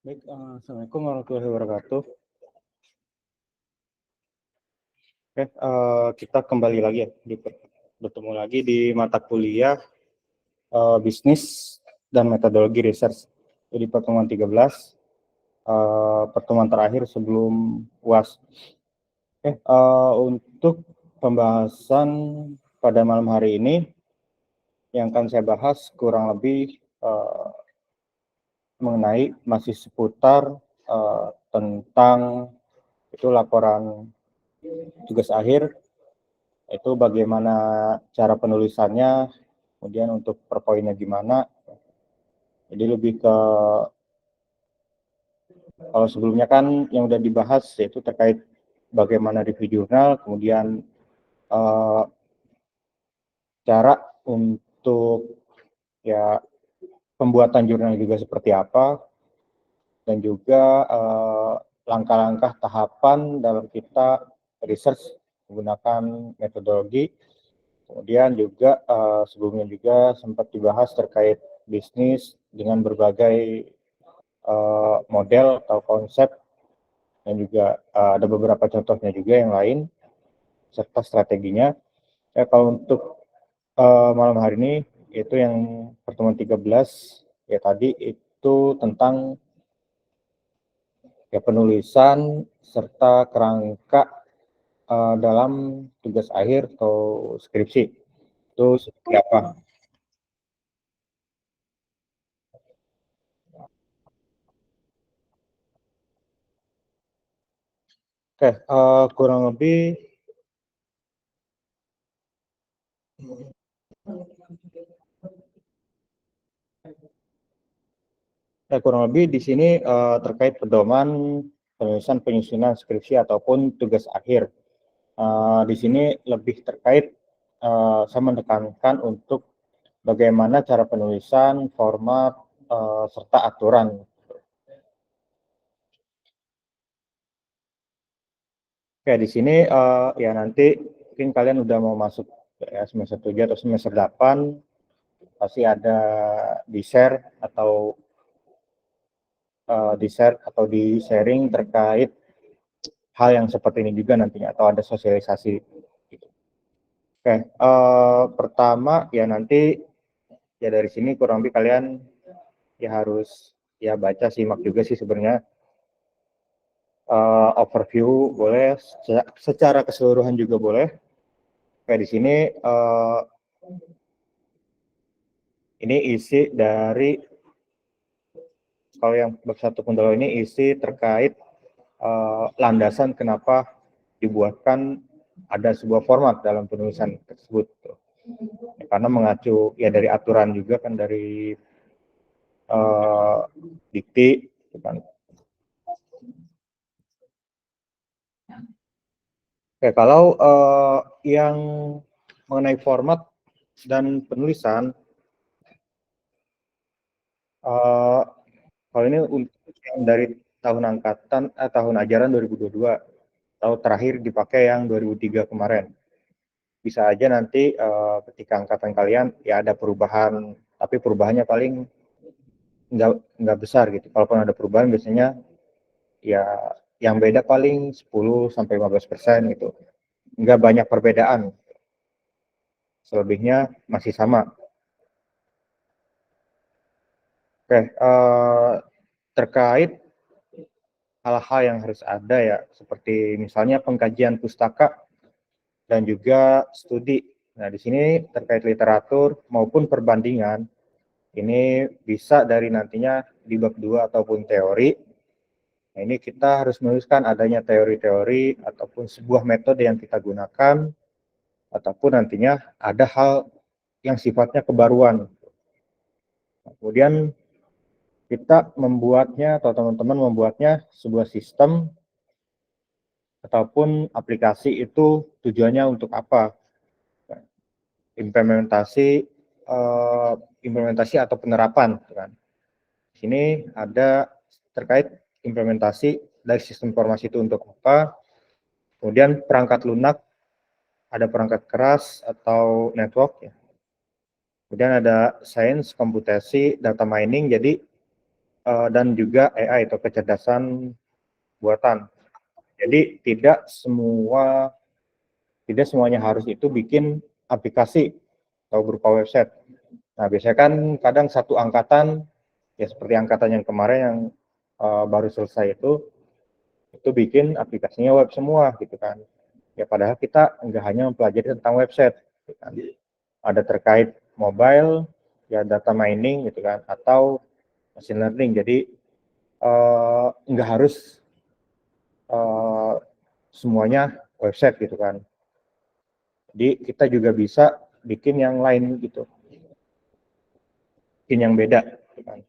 Baik, Assalamualaikum warahmatullahi wabarakatuh. Oke, kita kembali lagi ya, bertemu lagi di mata kuliah bisnis dan metodologi research. Jadi pertemuan 13, pertemuan terakhir sebelum UAS. Oke, untuk pembahasan pada malam hari ini, yang akan saya bahas kurang lebih mengenai masih seputar tentang itu laporan tugas akhir, itu bagaimana cara penulisannya, kemudian untuk per poinnya gimana. Jadi lebih ke, kalau sebelumnya kan yang udah dibahas yaitu terkait bagaimana review jurnal, kemudian cara untuk ya pembuatan jurnal juga seperti apa, dan juga langkah-langkah tahapan dalam kita research menggunakan metodologi. Kemudian juga sebelumnya juga sempat dibahas terkait bisnis dengan berbagai model atau konsep, dan juga ada beberapa contohnya juga yang lain serta strateginya. Kalau untuk malam hari ini itu yang pertemuan 13 ya, tadi itu tentang ya penulisan serta kerangka dalam tugas akhir atau skripsi itu seperti apa. Oke, kurang lebih di sini terkait pedoman penulisan penyusunan skripsi ataupun tugas akhir. Di sini lebih terkait saya menekankan untuk bagaimana cara penulisan, format, serta aturan. Oke, di sini ya nanti mungkin kalian udah mau masuk ya semester 7 atau semester 8, pasti ada di share atau di sharing terkait hal yang seperti ini juga nantinya, atau ada sosialisasi gitu. Oke, pertama ya nanti ya dari sini kurang lebih kalian ya harus ya baca, simak juga sih sebenarnya, overview boleh, secara keseluruhan juga boleh. Kayak di sini ini isi dari, kalau yang bab 1 Kundalo ini isi terkait landasan kenapa dibuatkan ada sebuah format dalam penulisan tersebut. Ya, karena mengacu ya dari aturan juga kan, dari dikti gitu kan. Oke, kalau yang mengenai format dan penulisan, kalau ini untuk yang dari tahun ajaran 2022, atau terakhir dipakai yang 2003 kemarin. Bisa aja nanti ketika angkatan kalian ya ada perubahan, tapi perubahannya paling nggak besar gitu. Kalaupun ada perubahan biasanya ya yang beda paling 10-15% gitu. Nggak banyak perbedaan, selebihnya masih sama. Oke, terkait hal-hal yang harus ada ya, seperti misalnya pengkajian pustaka dan juga studi. Nah, di sini terkait literatur maupun perbandingan, ini bisa dari nantinya di bab 2 ataupun teori. Nah, ini kita harus menuliskan adanya teori-teori ataupun sebuah metode yang kita gunakan, ataupun nantinya ada hal yang sifatnya kebaruan. Nah, kemudian kita membuatnya atau teman-teman membuatnya sebuah sistem ataupun aplikasi, itu tujuannya untuk apa? Implementasi atau penerapan gitu kan. Di sini ada terkait implementasi dari sistem informasi itu untuk apa, kemudian perangkat lunak, ada perangkat keras atau network ya. Kemudian ada sains, komputasi, data mining. Jadi dan juga AI atau kecerdasan buatan. Jadi tidak semuanya harus itu bikin aplikasi atau berupa website. Nah, biasanya kan kadang satu angkatan, ya seperti angkatan yang kemarin yang baru selesai itu bikin aplikasinya web semua gitu kan. Ya padahal kita nggak hanya mempelajari tentang website, gitu kan. Ada terkait mobile, ya data mining gitu kan, atau machine learning. Jadi nggak harus semuanya website gitu kan. Jadi kita juga bisa bikin yang lain gitu, bikin yang beda gitu kan.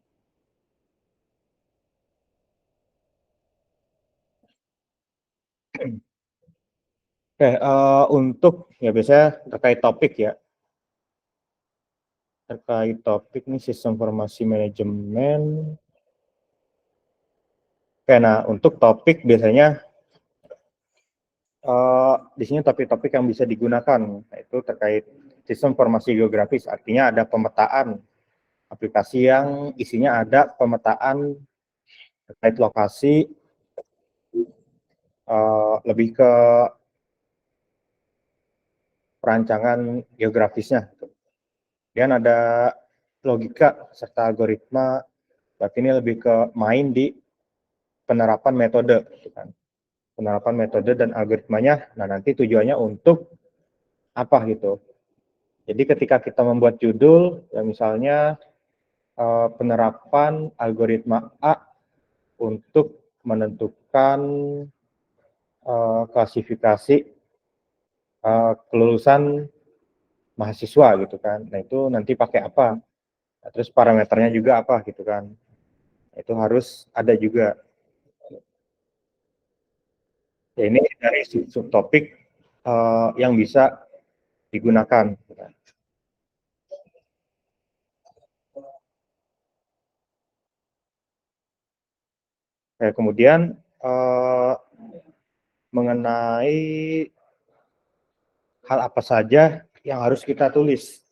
Oke, untuk ya biasanya terkait topik nih sistem informasi manajemen. Oke, nah untuk topik biasanya di sini topik-topik yang bisa digunakan, yaitu terkait sistem informasi geografis, artinya ada pemetaan aplikasi yang isinya ada pemetaan terkait lokasi, lebih ke perancangan geografisnya. Kemudian ada logika serta algoritma, berarti ini lebih ke main di penerapan metode, gitu kan. Penerapan metode dan algoritmanya, nah nanti tujuannya untuk apa gitu. Jadi ketika kita membuat judul, ya misalnya penerapan algoritma A untuk menentukan klasifikasi kelulusan mahasiswa gitu kan. Nah itu nanti pakai apa? Nah, terus parameternya juga apa gitu kan. Itu harus ada juga. Ya, ini dari subtopik yang bisa digunakan. Gitu kan. Nah, kemudian mengenai hal apa saja yang harus kita tulis.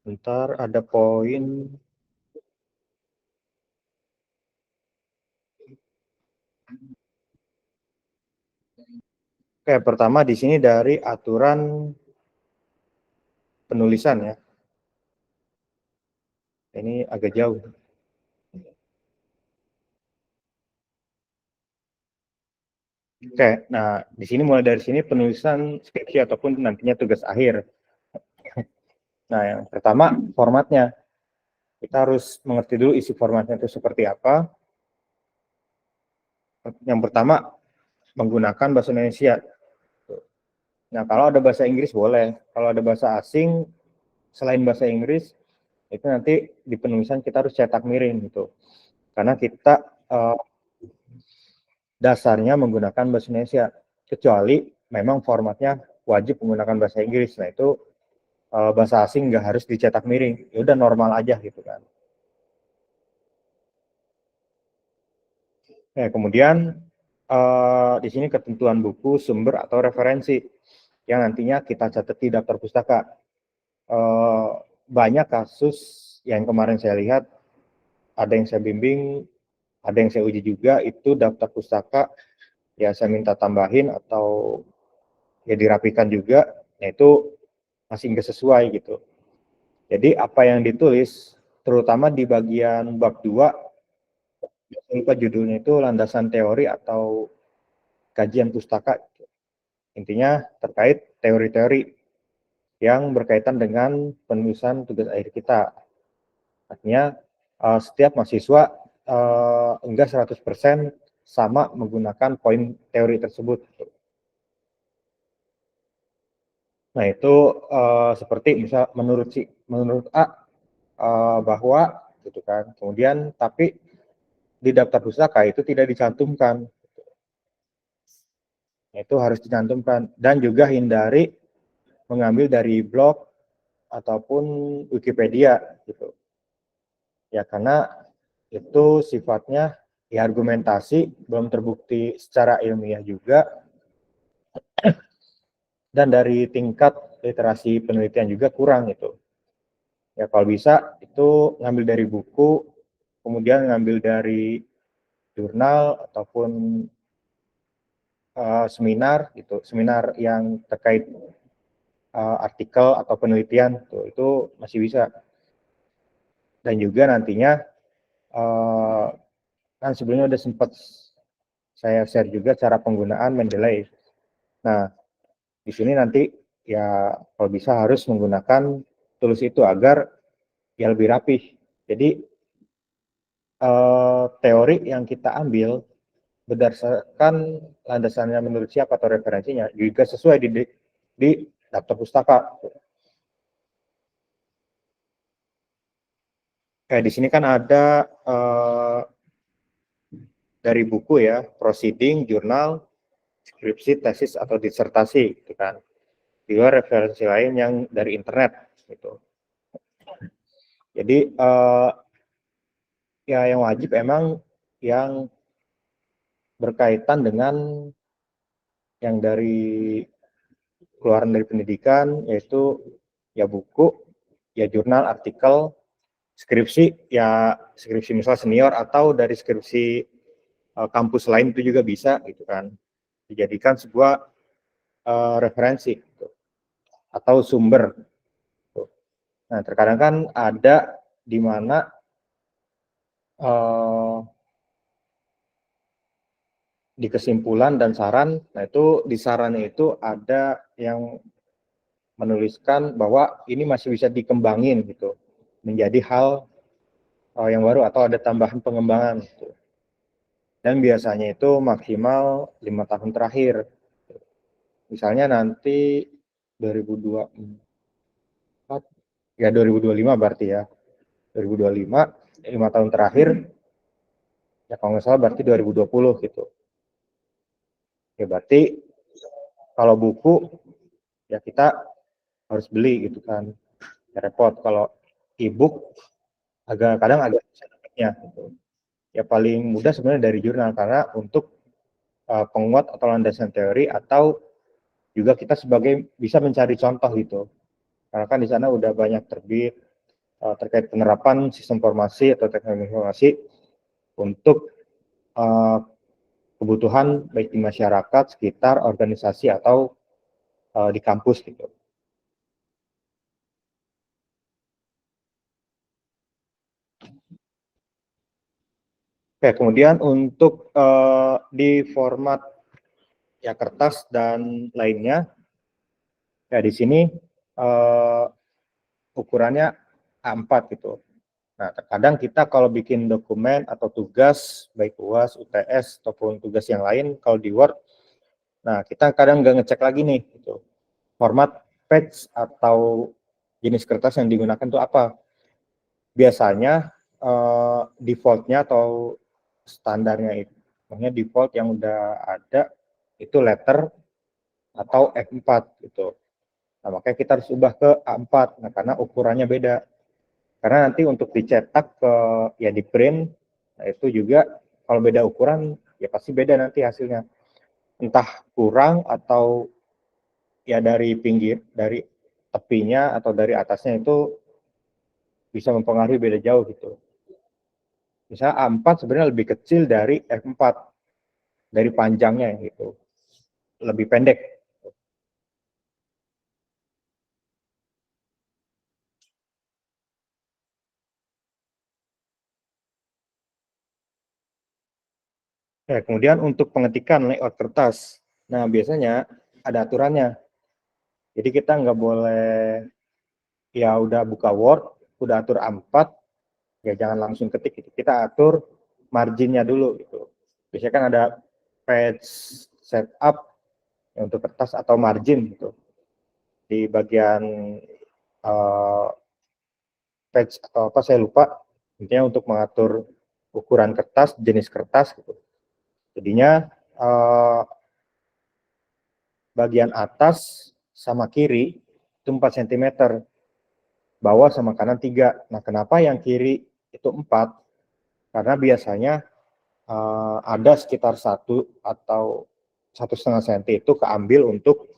Bentar, ada poin. Oke, pertama di sini dari aturan penulisan ya. Ini agak jauh. Oke, nah di sini mulai dari sini penulisan skripsi ataupun nantinya tugas akhir. Nah, yang pertama formatnya. Kita harus mengerti dulu isi formatnya itu seperti apa. Yang pertama menggunakan bahasa Indonesia. Nah, kalau ada bahasa Inggris boleh. Kalau ada bahasa asing selain bahasa Inggris itu nanti di penulisan kita harus cetak miring gitu. Karena kita dasarnya menggunakan bahasa Indonesia, kecuali memang formatnya wajib menggunakan bahasa Inggris. Nah itu bahasa asing nggak harus dicetak miring, ya udah normal aja gitu kan. Nah, kemudian di sini ketentuan buku, sumber atau referensi yang nantinya kita catat di daftar pustaka. Banyak kasus yang kemarin saya lihat, ada yang saya bimbing, ada yang saya uji juga, itu daftar pustaka ya saya minta tambahin atau ya dirapikan juga, yaitu masih nggak sesuai gitu. Jadi apa yang ditulis, terutama di bagian bab 2, lupa judulnya itu landasan teori atau kajian pustaka. Intinya terkait teori-teori yang berkaitan dengan penulisan tugas akhir kita. Artinya setiap mahasiswa enggak 100% sama menggunakan poin teori tersebut. Nah itu seperti misal menurut A bahwa gitu kan. Kemudian tapi di daftar pustaka itu tidak dicantumkan. Itu harus dicantumkan dan juga hindari mengambil dari blog ataupun Wikipedia gitu. Ya karena itu sifatnya ya argumentasi belum terbukti secara ilmiah juga dan dari tingkat literasi penelitian juga kurang itu. Ya kalau bisa itu ngambil dari buku, kemudian ngambil dari jurnal ataupun seminar gitu, seminar yang terkait artikel atau penelitian tuh, itu masih bisa. Dan juga nantinya kan sebelumnya udah sempat saya share juga cara penggunaan Mendeley. Nah, di sini nanti ya kalau bisa harus menggunakan tools itu agar ya lebih rapih. Jadi teori yang kita ambil berdasarkan landasannya menurut siapa atau referensinya juga sesuai di daftar pustaka. Kayak di sini kan ada dari buku ya, proceeding, jurnal, skripsi, tesis atau disertasi, gitu kan. Juga referensi lain yang dari internet, gitu. Jadi ya yang wajib emang yang berkaitan dengan yang dari keluaran dari pendidikan, yaitu ya buku, ya jurnal, artikel, skripsi, ya skripsi misal senior atau dari skripsi kampus lain itu juga bisa gitu kan, dijadikan sebuah referensi gitu, atau sumber gitu. Nah terkadang kan ada di mana uh, di kesimpulan dan saran, nah itu di sarannya itu ada yang menuliskan bahwa ini masih bisa dikembangin gitu menjadi hal yang baru atau ada tambahan pengembangan gitu. Dan biasanya itu maksimal 5 tahun terakhir. Misalnya nanti 2024 ya 2025 berarti ya. 2025 5 tahun terakhir ya kalau nggak salah berarti 2020 gitu. Ya berarti kalau buku ya kita harus beli gitu kan. Ya repot kalau e-book agak susahnya gitu. Ya paling mudah sebenarnya dari jurnal karena untuk penguat atau landasan teori atau juga kita sebagai bisa mencari contoh gitu. Karena kan di sana udah banyak terbit terkait penerapan sistem informasi atau teknologi informasi untuk uh, kebutuhan baik di masyarakat, sekitar, organisasi atau di kampus gitu. Oke, kemudian untuk di format ya kertas dan lainnya, ya di sini uh, ukurannya A4 gitu. Nah, terkadang kita kalau bikin dokumen atau tugas, baik UAS, UTS, ataupun tugas yang lain, kalau di Word, nah kita kadang nggak ngecek lagi nih, gitu. Format page atau jenis kertas yang digunakan itu apa. Biasanya defaultnya atau standarnya itu, maksudnya default yang udah ada, itu letter atau F4 gitu. Nah, makanya kita harus ubah ke A4, nah, karena ukurannya beda. Karena nanti untuk dicetak ke ya di print, nah itu juga kalau beda ukuran ya pasti beda nanti hasilnya. Entah kurang atau ya dari pinggir, dari tepinya atau dari atasnya itu bisa mempengaruhi beda jauh gitu. Misalnya A4 sebenarnya lebih kecil dari F4 dari panjangnya gitu. Lebih pendek. Ya, kemudian untuk pengetikan layout kertas. Nah, biasanya ada aturannya. Jadi kita nggak boleh ya udah buka Word, udah atur A4, ya jangan langsung ketik gitu. Kita atur marginnya dulu gitu. Biasanya kan ada page setup ya, untuk kertas atau margin gitu. Di bagian uh, page atau apa saya lupa. Intinya untuk mengatur ukuran kertas, jenis kertas gitu. Jadinya bagian atas sama kiri itu 4 cm, bawah sama kanan 3. Nah, kenapa yang kiri itu 4? Karena biasanya ada sekitar 1 atau 1,5 cm itu keambil untuk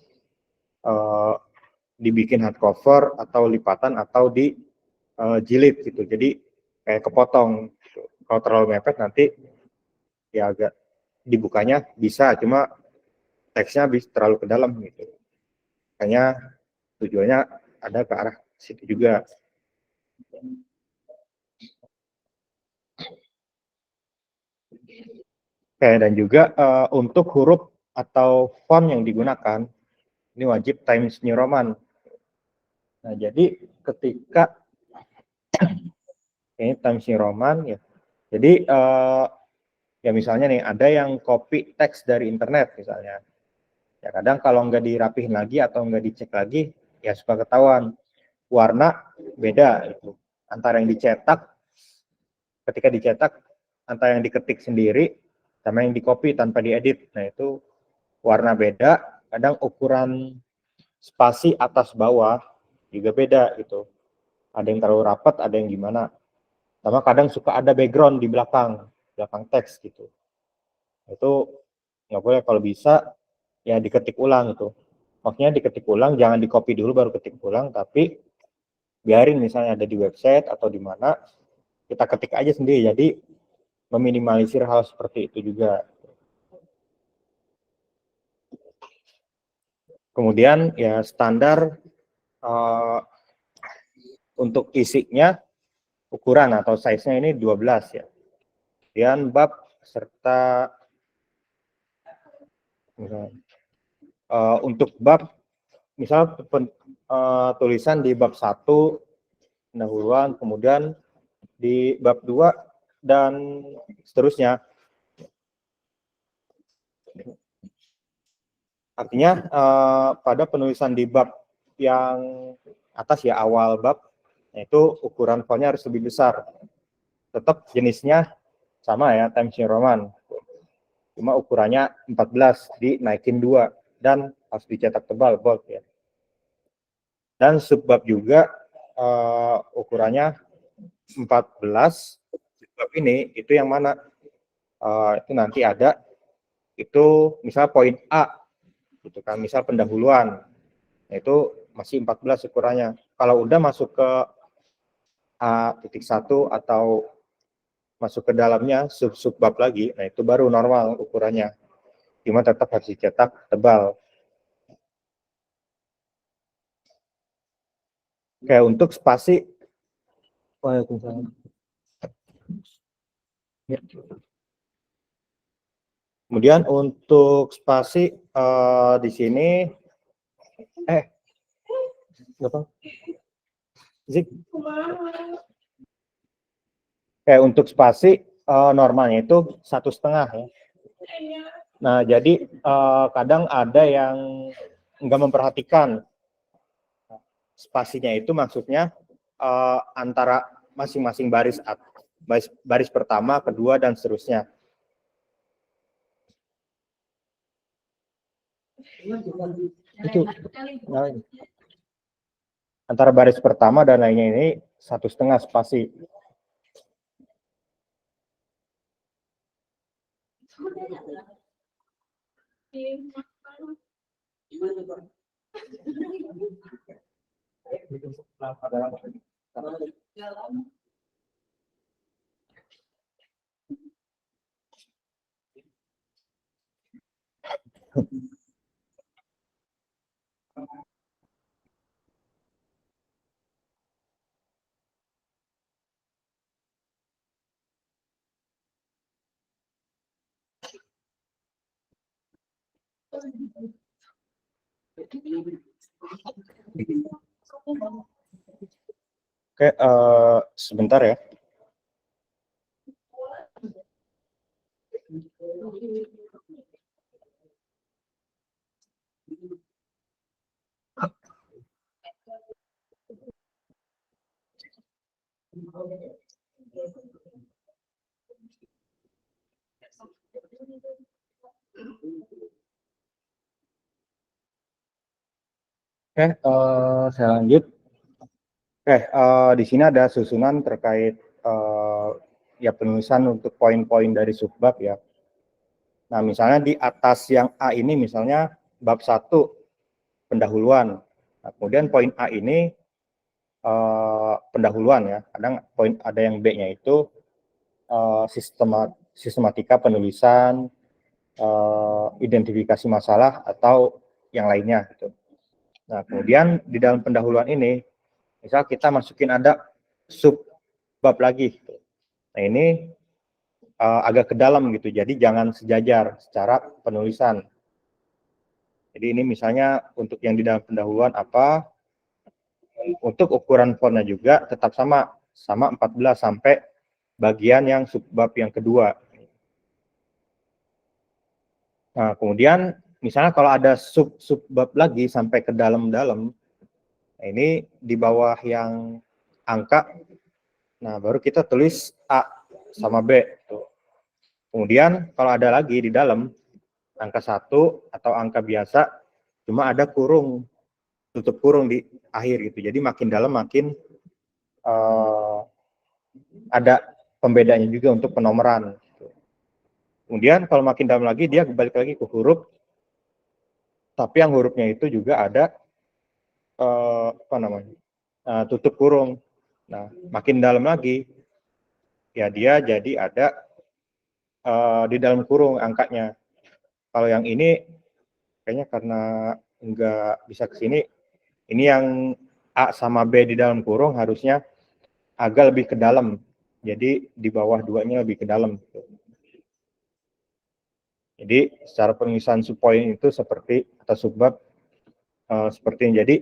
uh, dibikin hardcover atau lipatan atau di jilid gitu. Jadi kayak kepotong. Kalau terlalu mepet nanti ya agak dibukanya bisa, cuma teksnya bisa terlalu ke dalam gitu. Makanya tujuannya ada ke arah situ juga. Oke, dan juga untuk huruf atau font yang digunakan ini wajib Times New Roman. Nah, jadi ketika ini Times New Roman ya. Jadi ya misalnya nih ada yang copy teks dari internet misalnya. Ya kadang kalau nggak dirapihin lagi atau nggak dicek lagi, ya suka ketahuan warna beda itu antara yang dicetak, ketika dicetak antara yang diketik sendiri sama yang dicopy tanpa diedit. Nah itu warna beda, kadang ukuran spasi atas bawah juga beda gitu. Ada yang terlalu rapat, ada yang gimana. Sama kadang suka ada background di belakang teks gitu. Itu nggak boleh, kalau bisa ya diketik ulang itu. Maksudnya diketik ulang, jangan di copy dulu baru ketik ulang, tapi biarin misalnya ada di website atau di mana, kita ketik aja sendiri. Jadi meminimalisir hal seperti itu juga. Kemudian ya standar untuk isinya ukuran atau size-nya ini 12 ya. Kemudian bab serta untuk bab misal tulisan di bab 1 pendahuluan, kemudian di bab 2 dan seterusnya. Artinya pada penulisan di bab yang atas ya, awal bab, itu ukuran fontnya harus lebih besar. Tetap jenisnya sama ya, Times New Roman. Cuma ukurannya 14, dinaikin 2 dan harus dicetak tebal, bold ya. Dan subbab juga ukurannya 14. Subbab ini itu yang mana? Itu nanti ada itu misal poin A gitu kan, misal pendahuluan. Itu masih 14 ukurannya. Kalau udah masuk ke A.1 atau masuk ke dalamnya subbab lagi, nah itu baru normal ukurannya. Cuma tetap harus dicetak tebal. Kayak untuk spasi, kemudian untuk spasi di sini, apa? Zik. Kayak untuk spasi normalnya itu 1,5 ya. Nah jadi kadang ada yang nggak memperhatikan spasinya, itu maksudnya antara masing-masing baris pertama, kedua, dan seterusnya. Itu antara baris pertama dan lainnya ini 1,5 spasi. Oke, sebentar ya. Oke, saya lanjut. Oke, di sini ada susunan terkait ya penulisan untuk poin-poin dari subbab ya. Nah, misalnya di atas yang A ini misalnya bab 1 pendahuluan. Nah, kemudian poin A ini pendahuluan ya. Kadang poin ada yang B-nya itu sistematika penulisan, identifikasi masalah atau yang lainnya gitu. Nah, kemudian di dalam pendahuluan ini, misal kita masukin ada sub bab lagi. Nah, ini agak ke dalam gitu, jadi jangan sejajar secara penulisan. Jadi ini misalnya untuk yang di dalam pendahuluan apa, untuk ukuran fontnya juga tetap sama 14 sampai bagian yang subbab yang kedua. Nah, kemudian misalnya kalau ada subbab lagi sampai ke dalam-dalam, nah ini di bawah yang angka, nah baru kita tulis A sama B. Kemudian kalau ada lagi di dalam angka 1 atau angka biasa, cuma ada kurung, tutup kurung di akhir gitu. Jadi makin dalam makin ada pembedanya juga untuk penomoran. Kemudian kalau makin dalam lagi dia balik lagi ke huruf, tapi yang hurufnya itu juga ada tutup kurung. Nah, makin dalam lagi ya dia jadi ada di dalam kurung angkanya. Kalau yang ini kayaknya karena nggak bisa ke sini, ini yang A sama B di dalam kurung harusnya agak lebih ke dalam. Jadi di bawah duanya lebih ke dalam. Jadi secara penulisan subpoin itu seperti atau subbab seperti ini. Jadi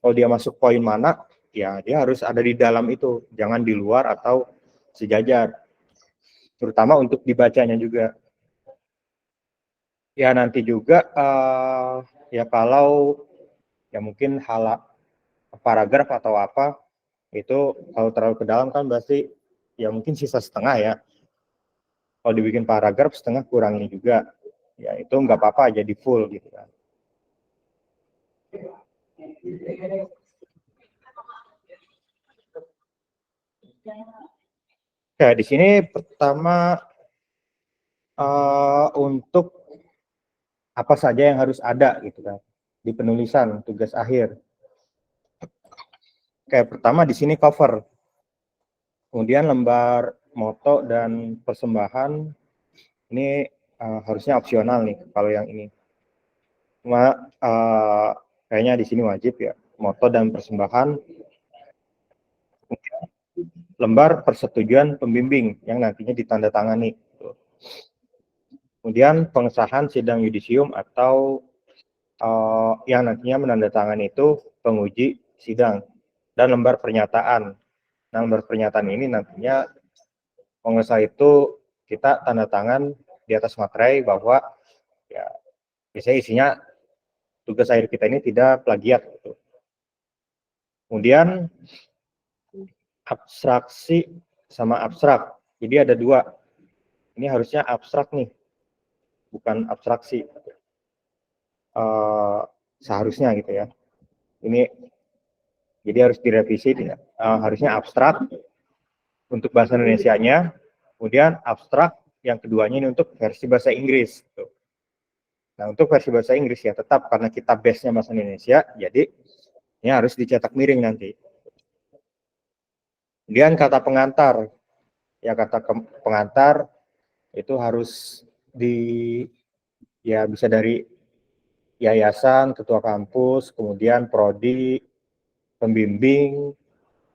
kalau dia masuk poin mana, ya dia harus ada di dalam itu, jangan di luar atau sejajar. Terutama untuk dibacanya juga. Ya nanti juga ya kalau ya mungkin paragraf atau apa itu kalau terlalu ke dalam kan berarti ya mungkin sisa setengah ya. Kalau dibikin paragraf setengah kurangnya juga, ya itu nggak apa-apa jadi full gitu kan. Ya di sini pertama untuk apa saja yang harus ada gitu kan di penulisan tugas akhir. Kayak pertama di sini cover, kemudian lembar moto dan persembahan ini harusnya opsional nih kalau yang ini. Cuma kayaknya di sini wajib ya, moto dan persembahan. Lembar persetujuan pembimbing yang nantinya ditandatangani. Kemudian pengesahan sidang yudisium atau yang nantinya menandatangani itu penguji sidang dan lembar pernyataan. Nah, lembar pernyataan ini nantinya pengesah itu kita tanda tangan di atas materai bahwa ya biasanya isinya tugas akhir kita ini tidak plagiat. Gitu. Kemudian abstraksi sama abstrak. Jadi ada dua. Ini harusnya abstrak nih, bukan abstraksi. Seharusnya gitu ya. Ini jadi harus direvisi. Harusnya abstrak untuk bahasa Indonesianya. Kemudian abstrak yang keduanya ini untuk versi bahasa Inggris. Gitu. Nah, untuk versi bahasa Inggris ya tetap karena kita base-nya bahasa Indonesia, jadi ini harus dicetak miring nanti. Kemudian kata pengantar, ya kata pengantar itu harus ya bisa dari yayasan, ketua kampus, kemudian prodi, pembimbing,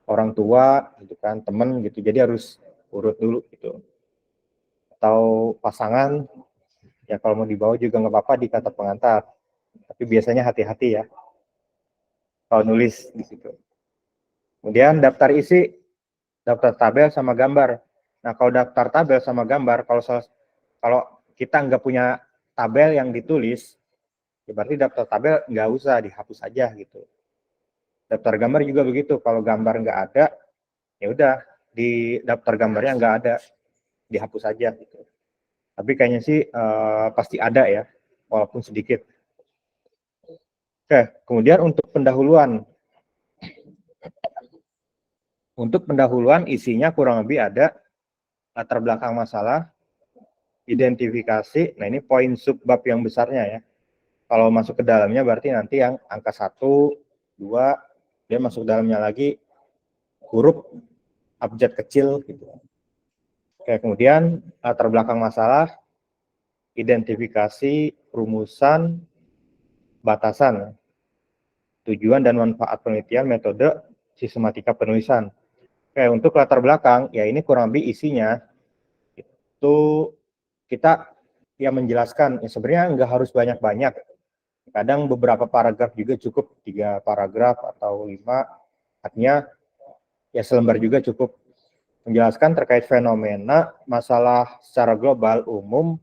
orang tua, gitu kan, teman gitu. Jadi harus urut dulu gitu. Atau pasangan, ya kalau mau dibawa juga nggak apa-apa di kata pengantar. Tapi biasanya hati-hati ya kalau nulis di situ. Kemudian daftar isi, daftar tabel sama gambar. Nah, kalau daftar tabel sama gambar, kalau kita nggak punya tabel yang ditulis, ya berarti daftar tabel nggak usah, dihapus aja gitu. Daftar gambar juga begitu, kalau gambar nggak ada, ya udah di daftar gambarnya nggak ada, dihapus aja gitu. Tapi kayaknya sih pasti ada ya, walaupun sedikit. Oke, kemudian untuk pendahuluan. Untuk pendahuluan isinya kurang lebih ada latar belakang masalah, identifikasi, nah ini poin subbab yang besarnya ya. Kalau masuk ke dalamnya berarti nanti yang angka 1, 2, dia masuk dalamnya lagi, huruf abjad kecil gitu. Oke, kemudian latar belakang masalah, identifikasi, rumusan, batasan, tujuan dan manfaat penelitian, metode, sistematika penulisan. Oke, untuk latar belakang, ya ini kurang lebih isinya itu kita yang menjelaskan, ya sebenarnya nggak harus banyak-banyak. Kadang beberapa paragraf juga cukup, 3 paragraf atau 5, artinya ya selembar juga cukup. Menjelaskan terkait fenomena, masalah secara global, umum,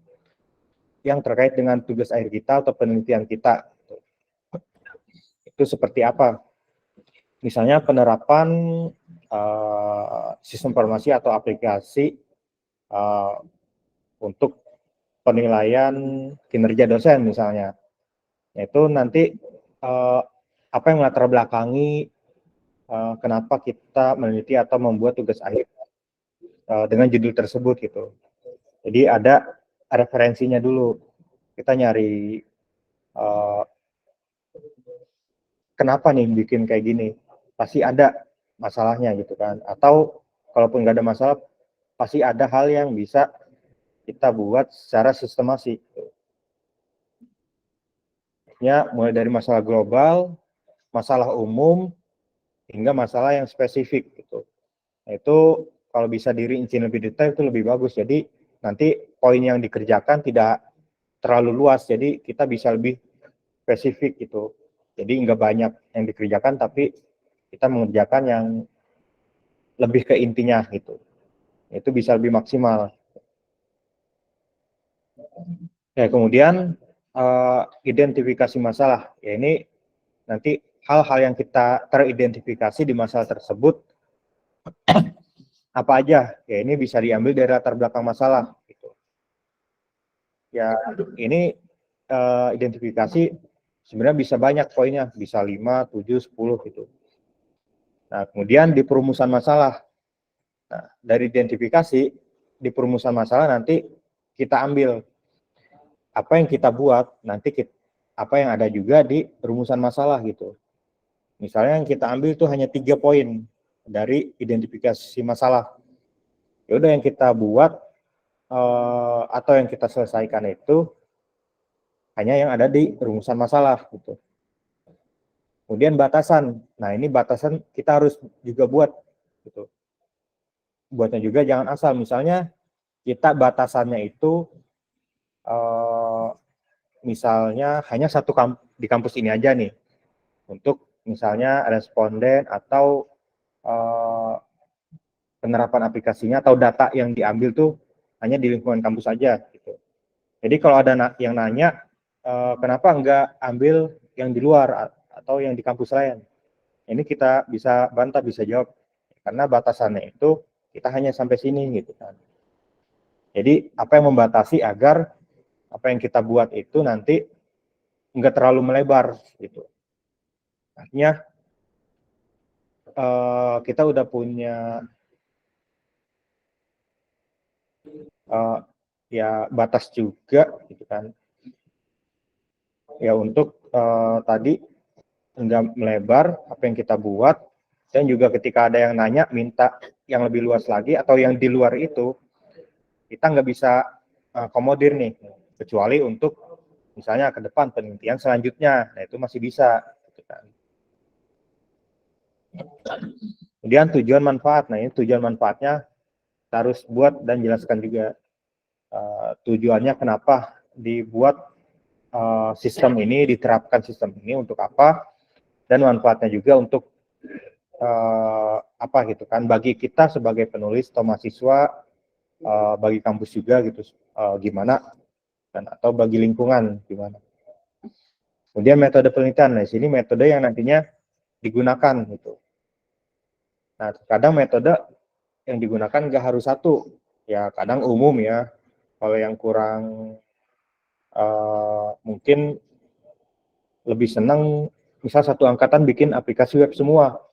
yang terkait dengan tugas akhir kita atau penelitian kita. Itu seperti apa? Misalnya penerapan sistem informasi atau aplikasi untuk penilaian kinerja dosen misalnya. Itu nanti apa yang melatar belakangi kenapa kita meneliti atau membuat tugas akhir dengan judul tersebut gitu. Jadi ada referensinya dulu. Kita nyari kenapa nih bikin kayak gini. Pasti ada masalahnya gitu kan. Atau kalaupun nggak ada masalah, pasti ada hal yang bisa kita buat secara sistematis. Ya, mulai dari masalah global, masalah umum, hingga masalah yang spesifik gitu. Nah, itu kalau bisa dirinci lebih detail itu lebih bagus. Jadi nanti poin yang dikerjakan tidak terlalu luas, jadi kita bisa lebih spesifik gitu. Jadi nggak banyak yang dikerjakan, tapi kita mengerjakan yang lebih ke intinya gitu. Itu bisa lebih maksimal. Ya, kemudian identifikasi masalah. Ya ini nanti hal-hal yang kita teridentifikasi di masalah tersebut apa aja. Ya ini bisa diambil dari latar belakang masalah gitu. Ya ini identifikasi sebenarnya bisa banyak poinnya, bisa 5, 7, 10 gitu. Nah, kemudian di perumusan masalah. Nah, dari identifikasi di perumusan masalah nanti kita ambil apa yang kita buat, nanti apa yang ada juga di perumusan masalah gitu. Misalnya yang kita ambil itu hanya 3 poin dari identifikasi masalah. Ya udah yang kita buat atau yang kita selesaikan itu hanya yang ada di rumusan masalah gitu. Kemudian batasan. Nah, ini batasan kita harus juga buat gitu. Buatnya juga jangan asal. Misalnya kita batasannya itu misalnya hanya satu di kampus ini aja nih. Untuk misalnya responden atau penerapan aplikasinya atau data yang diambil tuh hanya di lingkungan kampus aja gitu. Jadi kalau ada yang nanya kenapa enggak ambil yang di luar atau yang di kampus lain, ini kita bisa bantah, bisa jawab karena batasannya itu kita hanya sampai sini gitu kan. Jadi apa yang membatasi agar apa yang kita buat itu nanti enggak terlalu melebar gitu. Artinya kita udah punya ya batas juga gitu kan. Ya untuk tadi enggak melebar apa yang kita buat, dan juga ketika ada yang nanya minta yang lebih luas lagi atau yang di luar itu, kita nggak bisa komodir nih, kecuali untuk misalnya ke depan penelitian selanjutnya, nah itu masih bisa. Gitu kan. Kemudian tujuan manfaat, nah ini tujuan manfaatnya kita harus buat dan jelaskan juga tujuannya kenapa dibuat sistem ini, diterapkan sistem ini untuk apa, dan manfaatnya juga untuk apa gitu kan, bagi kita sebagai penulis atau mahasiswa, bagi kampus juga gitu, gimana, dan atau bagi lingkungan gimana. Kemudian metode penelitian, nah sini metode yang nantinya digunakan gitu. Nah kadang metode yang digunakan nggak harus satu, ya kadang umum ya. Kalau yang kurang mungkin lebih senang misal satu angkatan bikin aplikasi web semua.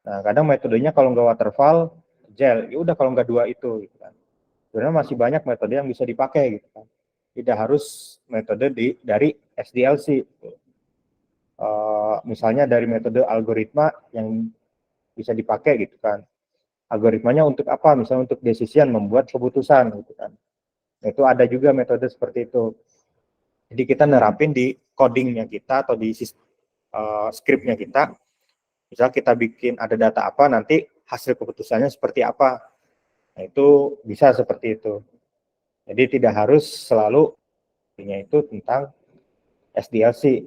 Nah kadang metodenya kalau nggak waterfall, gel, ya udah kalau nggak dua itu gitu kan. Sebenarnya masih banyak metode yang bisa dipakai gitu kan. Tidak harus metode dari SDLC. Misalnya dari metode algoritma yang bisa dipakai gitu kan. Algoritmanya untuk apa? Misalnya untuk decision, membuat keputusan gitu kan. Itu ada juga metode seperti itu. Jadi kita nerapin di codingnya kita atau di scriptnya kita. Misal kita bikin ada data apa, nanti hasil keputusannya seperti apa. Nah, itu bisa seperti itu. Jadi tidak harus selalu itu tentang SDLC.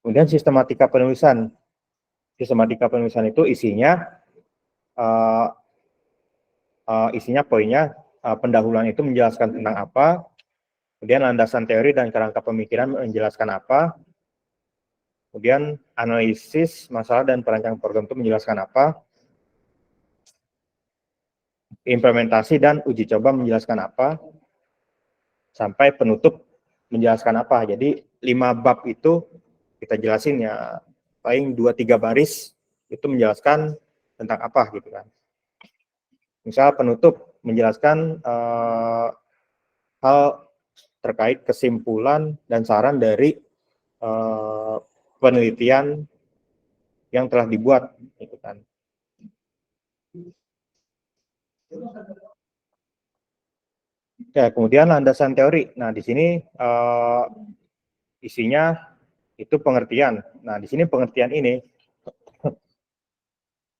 Kemudian sistematika penulisan. Sistematika penulisan itu isinya poinnya pendahuluan itu menjelaskan tentang apa, kemudian landasan teori dan kerangka pemikiran menjelaskan apa, kemudian analisis masalah dan perancang program itu menjelaskan apa, implementasi dan uji coba menjelaskan apa, sampai penutup menjelaskan apa. Jadi 5 bab itu kita jelasin ya, paling 2-3 baris itu menjelaskan tentang apa gitu kan. Misal penutup menjelaskan hal terkait kesimpulan dan saran dari penelitian yang telah dibuat gitu kan. Ya, kemudian landasan teori. Nah, di sini isinya itu pengertian. Nah, di sini pengertian ini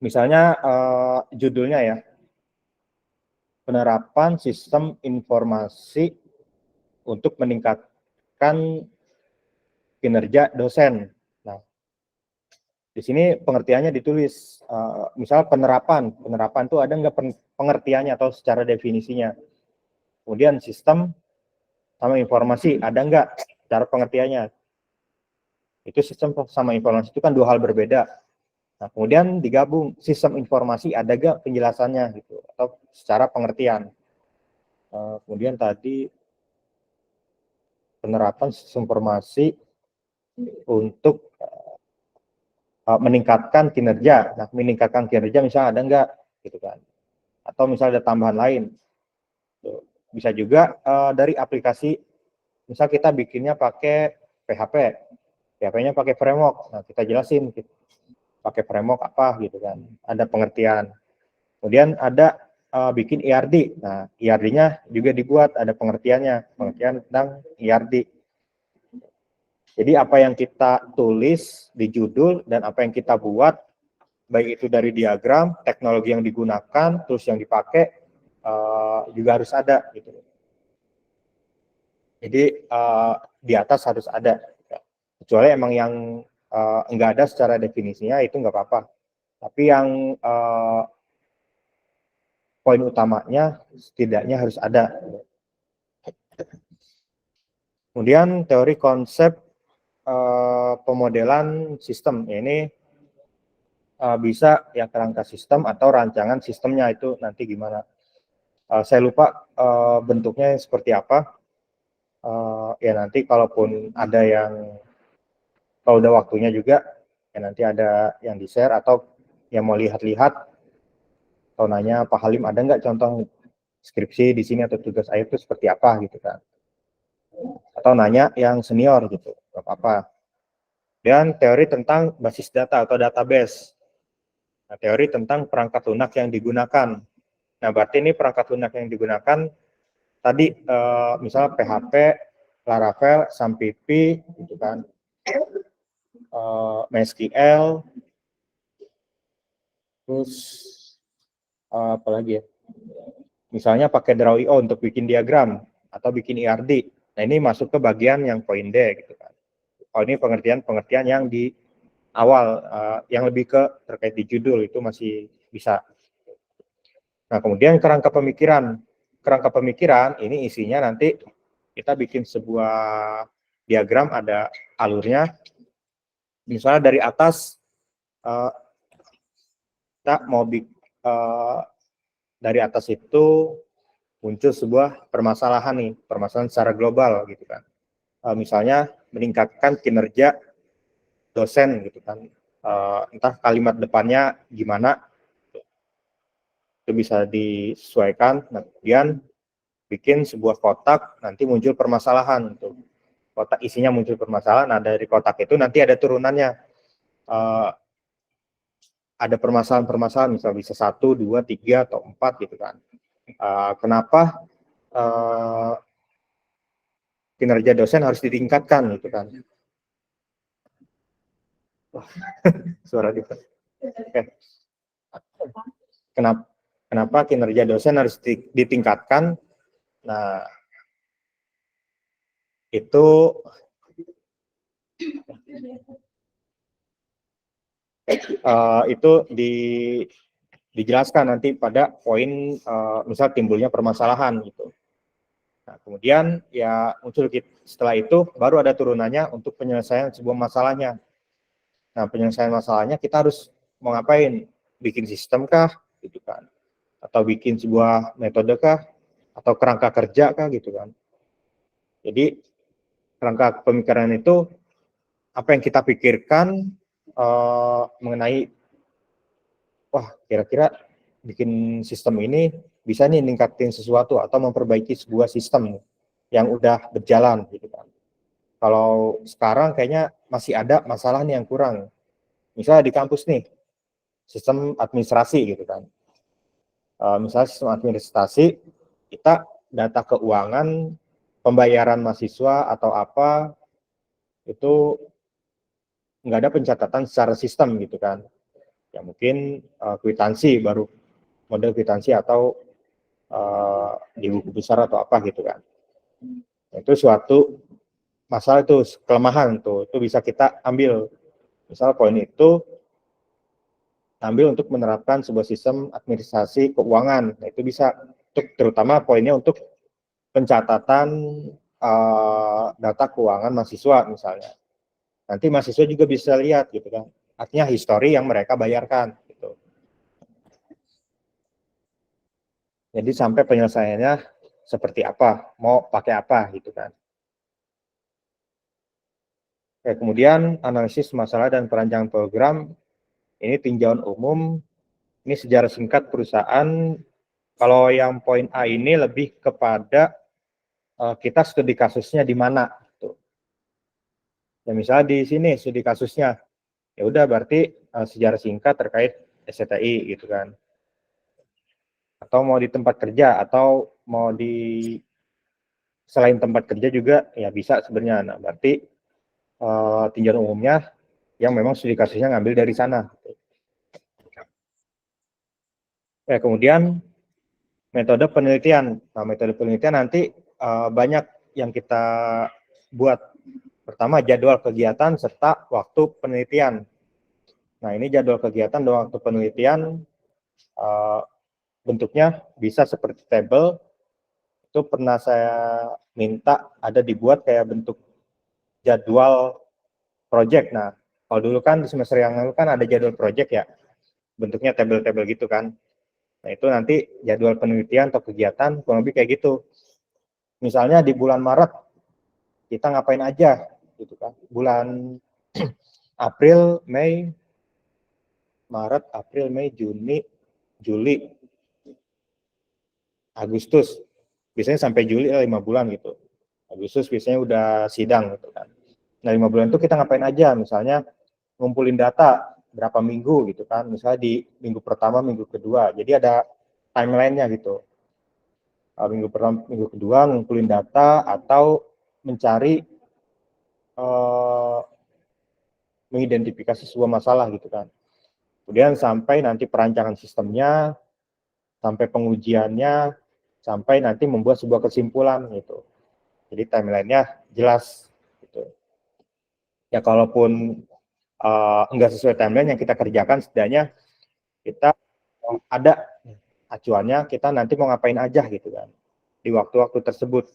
misalnya judulnya ya, penerapan sistem informasi untuk meningkatkan kinerja dosen. Nah, di sini pengertiannya ditulis, misal penerapan itu ada nggak pengertiannya atau secara definisinya. Kemudian sistem sama informasi ada nggak cara pengertiannya. Itu sistem sama informasi itu kan 2 hal berbeda. Nah, kemudian digabung sistem informasi ada nggak penjelasannya gitu atau secara pengertian. Kemudian tadi penerapan sistem informasi untuk meningkatkan kinerja. Nah, meningkatkan kinerja misalnya ada nggak gitu kan. Atau misalnya ada tambahan lain. Bisa juga dari aplikasi, misal kita bikinnya pakai PHP. PHP-nya pakai framework. Nah, kita jelasin gitu. Pakai framework apa gitu kan. Ada pengertian. Kemudian ada bikin IRD. Nah, IRD-nya juga dibuat, ada pengertiannya. Pengertian tentang IRD. Jadi apa yang kita tulis di judul dan apa yang kita buat, baik itu dari diagram, teknologi yang digunakan, terus yang dipakai juga harus ada. Gitu. Jadi di atas harus ada. Kecuali emang yang enggak ada secara definisinya itu nggak apa-apa. Tapi yang poin utamanya setidaknya harus ada. Kemudian teori konsep pemodelan sistem, ini bisa ya kerangka sistem atau rancangan sistemnya itu nanti gimana. Saya lupa bentuknya seperti apa. Ya nanti kalaupun ada yang kalau udah waktunya juga ya nanti ada yang di share atau yang mau lihat-lihat atau nanya Pak Halim ada nggak contoh skripsi di sini atau tugas akhir itu seperti apa gitu kan. Atau nanya yang senior gitu, nggak apa-apa. Dan teori tentang basis data atau database. Nah, teori tentang perangkat lunak yang digunakan. Nah, berarti ini perangkat lunak yang digunakan tadi misalnya PHP, Laravel, SAMPP, gitu kan, MySQL, terus apa lagi ya? Misalnya pakai Draw.io untuk bikin diagram atau bikin IRD. Nah, ini masuk ke bagian yang poin D, gitu kan. Oh, ini pengertian yang di awal, yang lebih ke terkait di judul itu masih bisa. Nah, kemudian kerangka pemikiran. Kerangka pemikiran ini isinya nanti kita bikin sebuah diagram, ada alurnya. Misalnya dari atas kita mau dari atas itu muncul sebuah permasalahan nih, permasalahan secara global gitu kan. Misalnya meningkatkan kinerja dosen gitu kan. Entah kalimat depannya gimana, itu bisa disesuaikan. Nah, kemudian bikin sebuah kotak, nanti muncul permasalahan. Tuh. Kotak isinya muncul permasalahan, nah dari kotak itu nanti ada turunannya. ada permasalahan-permasalahan, misal bisa 1, 2, 3, atau 4 gitu kan. Kenapa kinerja dosen harus ditingkatkan gitu kan. Suara itu. Okay. Kenapa kinerja dosen harus ditingkatkan? Nah, itu dijelaskan nanti pada poin misal timbulnya permasalahan gitu. Nah, kemudian ya muncul setelah itu baru ada turunannya untuk penyelesaian sebuah masalahnya. Nah, penyelesaian masalahnya kita harus mau ngapain? Bikin sistem kah gitu kan? Atau bikin sebuah metode kah? Atau kerangka kerja kah gitu kan? Jadi kerangka pemikiran itu apa yang kita pikirkan mengenai wah kira-kira bikin sistem ini bisa nih ningkatin sesuatu atau memperbaiki sebuah sistem yang udah berjalan gitu kan. Kalau sekarang kayaknya masih ada masalah nih yang kurang. Misalnya di kampus nih, sistem administrasi gitu kan. Misalnya sistem administrasi, kita data keuangan, pembayaran mahasiswa atau apa, itu nggak ada pencatatan secara sistem gitu kan. Ya mungkin kwitansi baru model kwitansi atau di buku besar atau apa gitu kan. Itu suatu masalah, itu kelemahan tuh, itu bisa kita ambil. Misal poin itu ambil untuk menerapkan sebuah sistem administrasi keuangan. Nah, itu bisa untuk terutama poinnya untuk pencatatan data keuangan mahasiswa misalnya. Nanti mahasiswa juga bisa lihat gitu kan. Artinya histori yang mereka bayarkan gitu. Jadi sampai penyelesaiannya seperti apa, mau pakai apa gitu kan. Oke, kemudian analisis masalah dan perancangan program, ini tinjauan umum, ini sejarah singkat perusahaan. Kalau yang poin A ini lebih kepada kita studi kasusnya di mana. Gitu. Ya misalnya di sini studi kasusnya, ya udah berarti sejarah singkat terkait SCTI gitu kan. Atau mau di tempat kerja atau mau di selain tempat kerja juga ya bisa sebenarnya. Nah, berarti tinjauan umumnya yang memang studi kasusnya ngambil dari sana. Ya, kemudian metode penelitian. Nah, metode penelitian nanti banyak yang kita buat. Pertama, jadwal kegiatan serta waktu penelitian. Nah, ini jadwal kegiatan dan waktu penelitian bentuknya bisa seperti tabel. Itu pernah saya minta ada dibuat kayak bentuk jadwal project. Nah, kalau dulu kan di semester yang lalu kan ada jadwal project ya, bentuknya tabel-tabel gitu kan. Nah, itu nanti jadwal penelitian atau kegiatan kurang lebih kayak gitu. Misalnya di bulan Maret kita ngapain aja gitu kan. Bulan April, Mei, Maret, April, Mei, Juni, Juli, Agustus. Biasanya sampai Juli 5 bulan gitu. Agustus biasanya udah sidang gitu kan. Nah, 5 bulan itu kita ngapain aja? Misalnya ngumpulin data berapa minggu gitu kan. Misalnya di minggu pertama, minggu kedua. Jadi ada timeline-nya gitu. Minggu pertama, minggu kedua ngumpulin data atau mencari mengidentifikasi sebuah masalah gitu kan. Kemudian sampai nanti perancangan sistemnya, sampai pengujiannya, sampai nanti membuat sebuah kesimpulan gitu. Jadi timeline-nya jelas gitu. Ya kalaupun enggak sesuai timeline yang kita kerjakan, setidaknya kita ada acuannya, kita nanti mau ngapain aja gitu kan di waktu-waktu tersebut.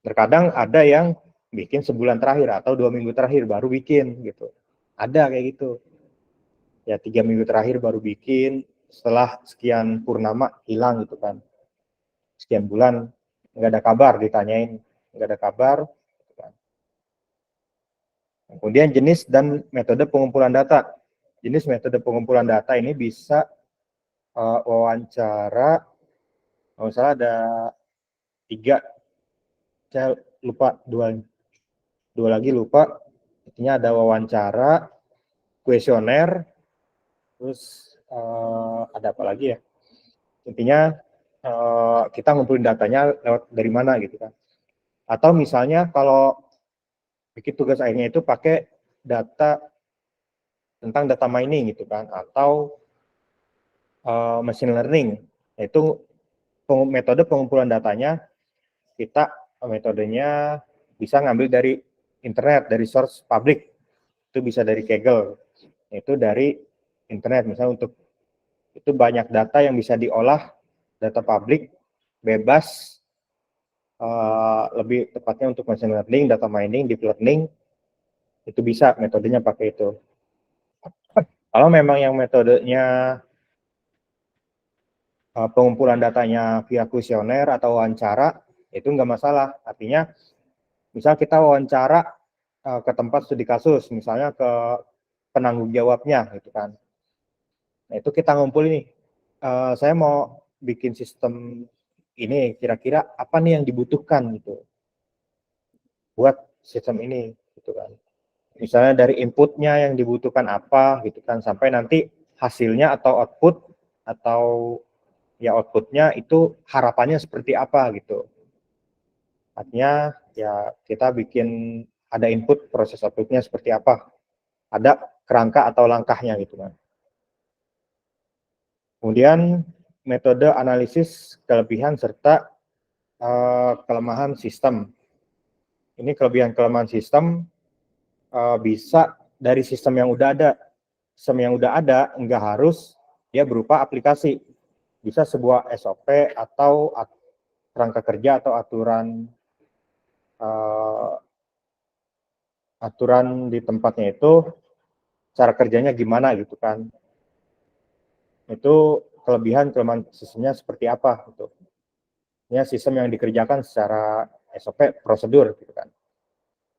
Terkadang ada yang bikin sebulan terakhir atau 2 minggu terakhir baru bikin gitu. Ada kayak gitu. Ya 3 minggu terakhir baru bikin, setelah sekian purnama hilang gitu kan. Sekian bulan nggak ada kabar, ditanyain nggak ada kabar. Gitu kan. Kemudian jenis dan metode pengumpulan data. Jenis metode pengumpulan data ini bisa wawancara, kalau salah ada 3, saya lupa dua lagi lupa. Intinya ada wawancara, kuesioner, terus ada apa lagi ya? Intinya kita ngumpulin datanya lewat dari mana gitu kan. Atau misalnya kalau bikin tugas akhirnya itu pakai data tentang data mining gitu kan, atau machine learning. Itu metode pengumpulan datanya, kita metodenya bisa ngambil dari internet, dari source public. Itu bisa dari Kaggle, itu dari internet. Misalnya untuk itu banyak data yang bisa diolah, data publik, bebas, lebih tepatnya untuk machine learning, data mining, deep learning, itu bisa metodenya pakai itu. Kalau memang yang metodenya pengumpulan datanya via kuesioner atau wawancara, itu nggak masalah. Artinya, misal kita wawancara ke tempat studi kasus, misalnya ke penanggung jawabnya, gitu kan. Nah, itu kita ngumpulin nih, saya mau bikin sistem ini, kira-kira apa nih yang dibutuhkan gitu buat sistem ini, gitu kan. Misalnya dari inputnya yang dibutuhkan apa, gitu kan, sampai nanti hasilnya atau output atau ya outputnya itu harapannya seperti apa gitu. Artinya ya kita bikin ada input, proses outputnya seperti apa, ada kerangka atau langkahnya gitu kan. Kemudian metode analisis kelebihan serta kelemahan sistem. Ini kelebihan-kelemahan sistem bisa dari sistem yang udah ada. Sistem yang udah ada nggak harus dia berupa aplikasi. Bisa sebuah SOP atau kerangka kerja atau aturan di tempatnya itu cara kerjanya gimana gitu kan. Itu kelebihan-kelemahan sistemnya seperti apa gitu. Ini sistem yang dikerjakan secara SOP, prosedur gitu kan.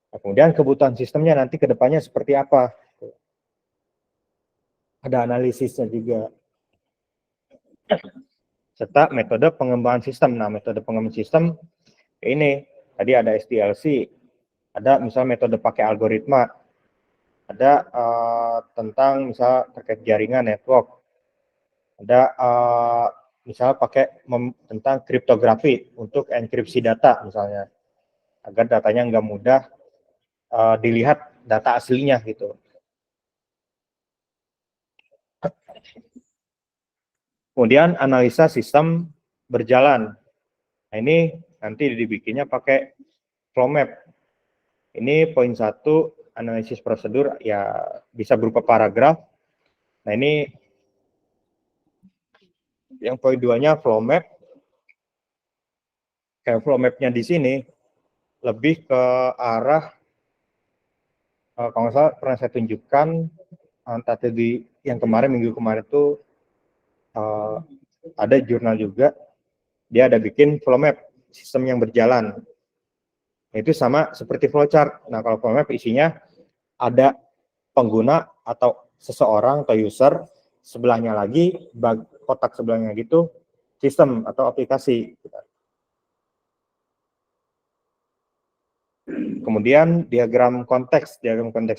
Nah, kemudian kebutuhan sistemnya nanti ke depannya seperti apa. Ada analisisnya juga. Serta metode pengembangan sistem. Nah, metode pengembangan sistem ini tadi ada SDLC, ada misal metode pakai algoritma, ada tentang misal terkait jaringan network, ada misal pakai tentang kriptografi untuk enkripsi data misalnya, agar datanya nggak mudah dilihat data aslinya gitu. Kemudian analisa sistem berjalan. Nah, ini nanti dibikinnya pakai flow map. Ini poin 1, analisis prosedur, ya bisa berupa paragraf. Nah, ini yang poin 2-nya flow map. Kayak flow map-nya di sini lebih ke arah, kalau nggak salah pernah saya tunjukkan, tadi yang kemarin, minggu kemarin itu ada jurnal juga, dia ada bikin flow map sistem yang berjalan. Itu sama seperti flowchart. Nah, kalau flow map isinya ada pengguna atau seseorang atau user, sebelahnya lagi kotak sebelahnya gitu sistem atau aplikasi. Kemudian diagram konteks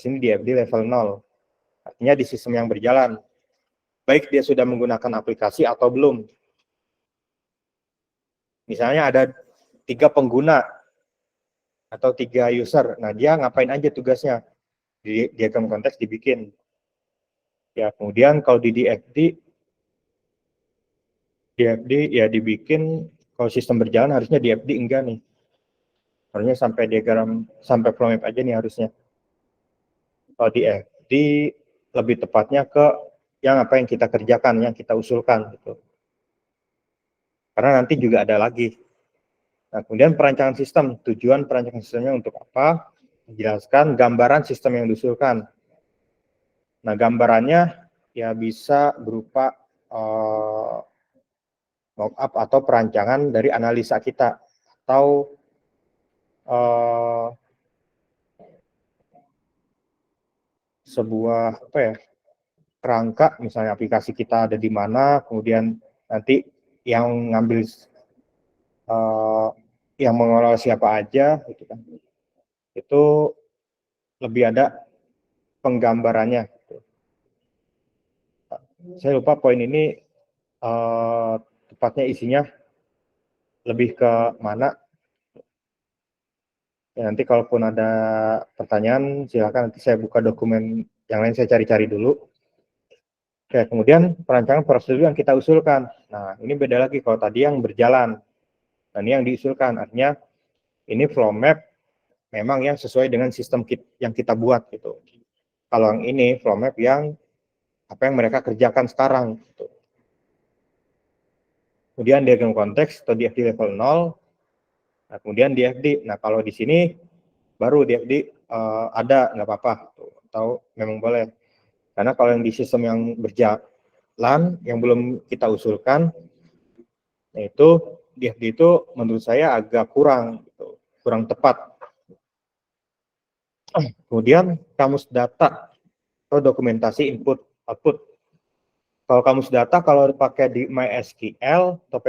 ini di FD level 0. Artinya di sistem yang berjalan, baik dia sudah menggunakan aplikasi atau belum. Misalnya ada 3 pengguna atau 3 user, nah dia ngapain aja tugasnya, di diagram konteks dibikin. Ya, kemudian kalau di DFD ya dibikin, kalau sistem berjalan harusnya di FD enggak nih. Harusnya sampai diagram, sampai flow map aja nih harusnya. Kalau di FD lebih tepatnya ke yang apa yang kita kerjakan, yang kita usulkan gitu. Karena nanti juga ada lagi. Nah, kemudian perancangan sistem, tujuan perancangan sistemnya untuk apa? Dijelaskan gambaran sistem yang diusulkan. Nah, gambarannya ya bisa berupa mock-up atau perancangan dari analisa kita, atau sebuah apa ya, kerangka, misalnya aplikasi kita ada di mana, kemudian nanti yang ngambil yang mengelola siapa aja gitu kan. Itu lebih ada penggambarannya gitu. saya lupa poin ini tepatnya isinya lebih ke mana. Ya, nanti kalaupun ada pertanyaan, silakan nanti saya buka dokumen yang lain, saya cari-cari dulu. Oke, kemudian perancangan prosedur yang kita usulkan. Nah, ini beda lagi kalau tadi yang berjalan. Dan ini yang diusulkan, artinya ini flow map memang yang sesuai dengan sistem yang kita buat gitu. Kalau yang ini flow map yang apa yang mereka kerjakan sekarang gitu. Kemudian diagram konteks atau DFD level 0. Nah, kemudian DFD. Nah, kalau di sini baru DFD ada, nggak apa-apa. Atau memang boleh. Karena kalau yang di sistem yang berjalan, yang belum kita usulkan, itu DFD itu menurut saya agak kurang, gitu. Kurang tepat. Kemudian kamus data atau dokumentasi input output. Kalau kamus data kalau dipakai di MySQL atau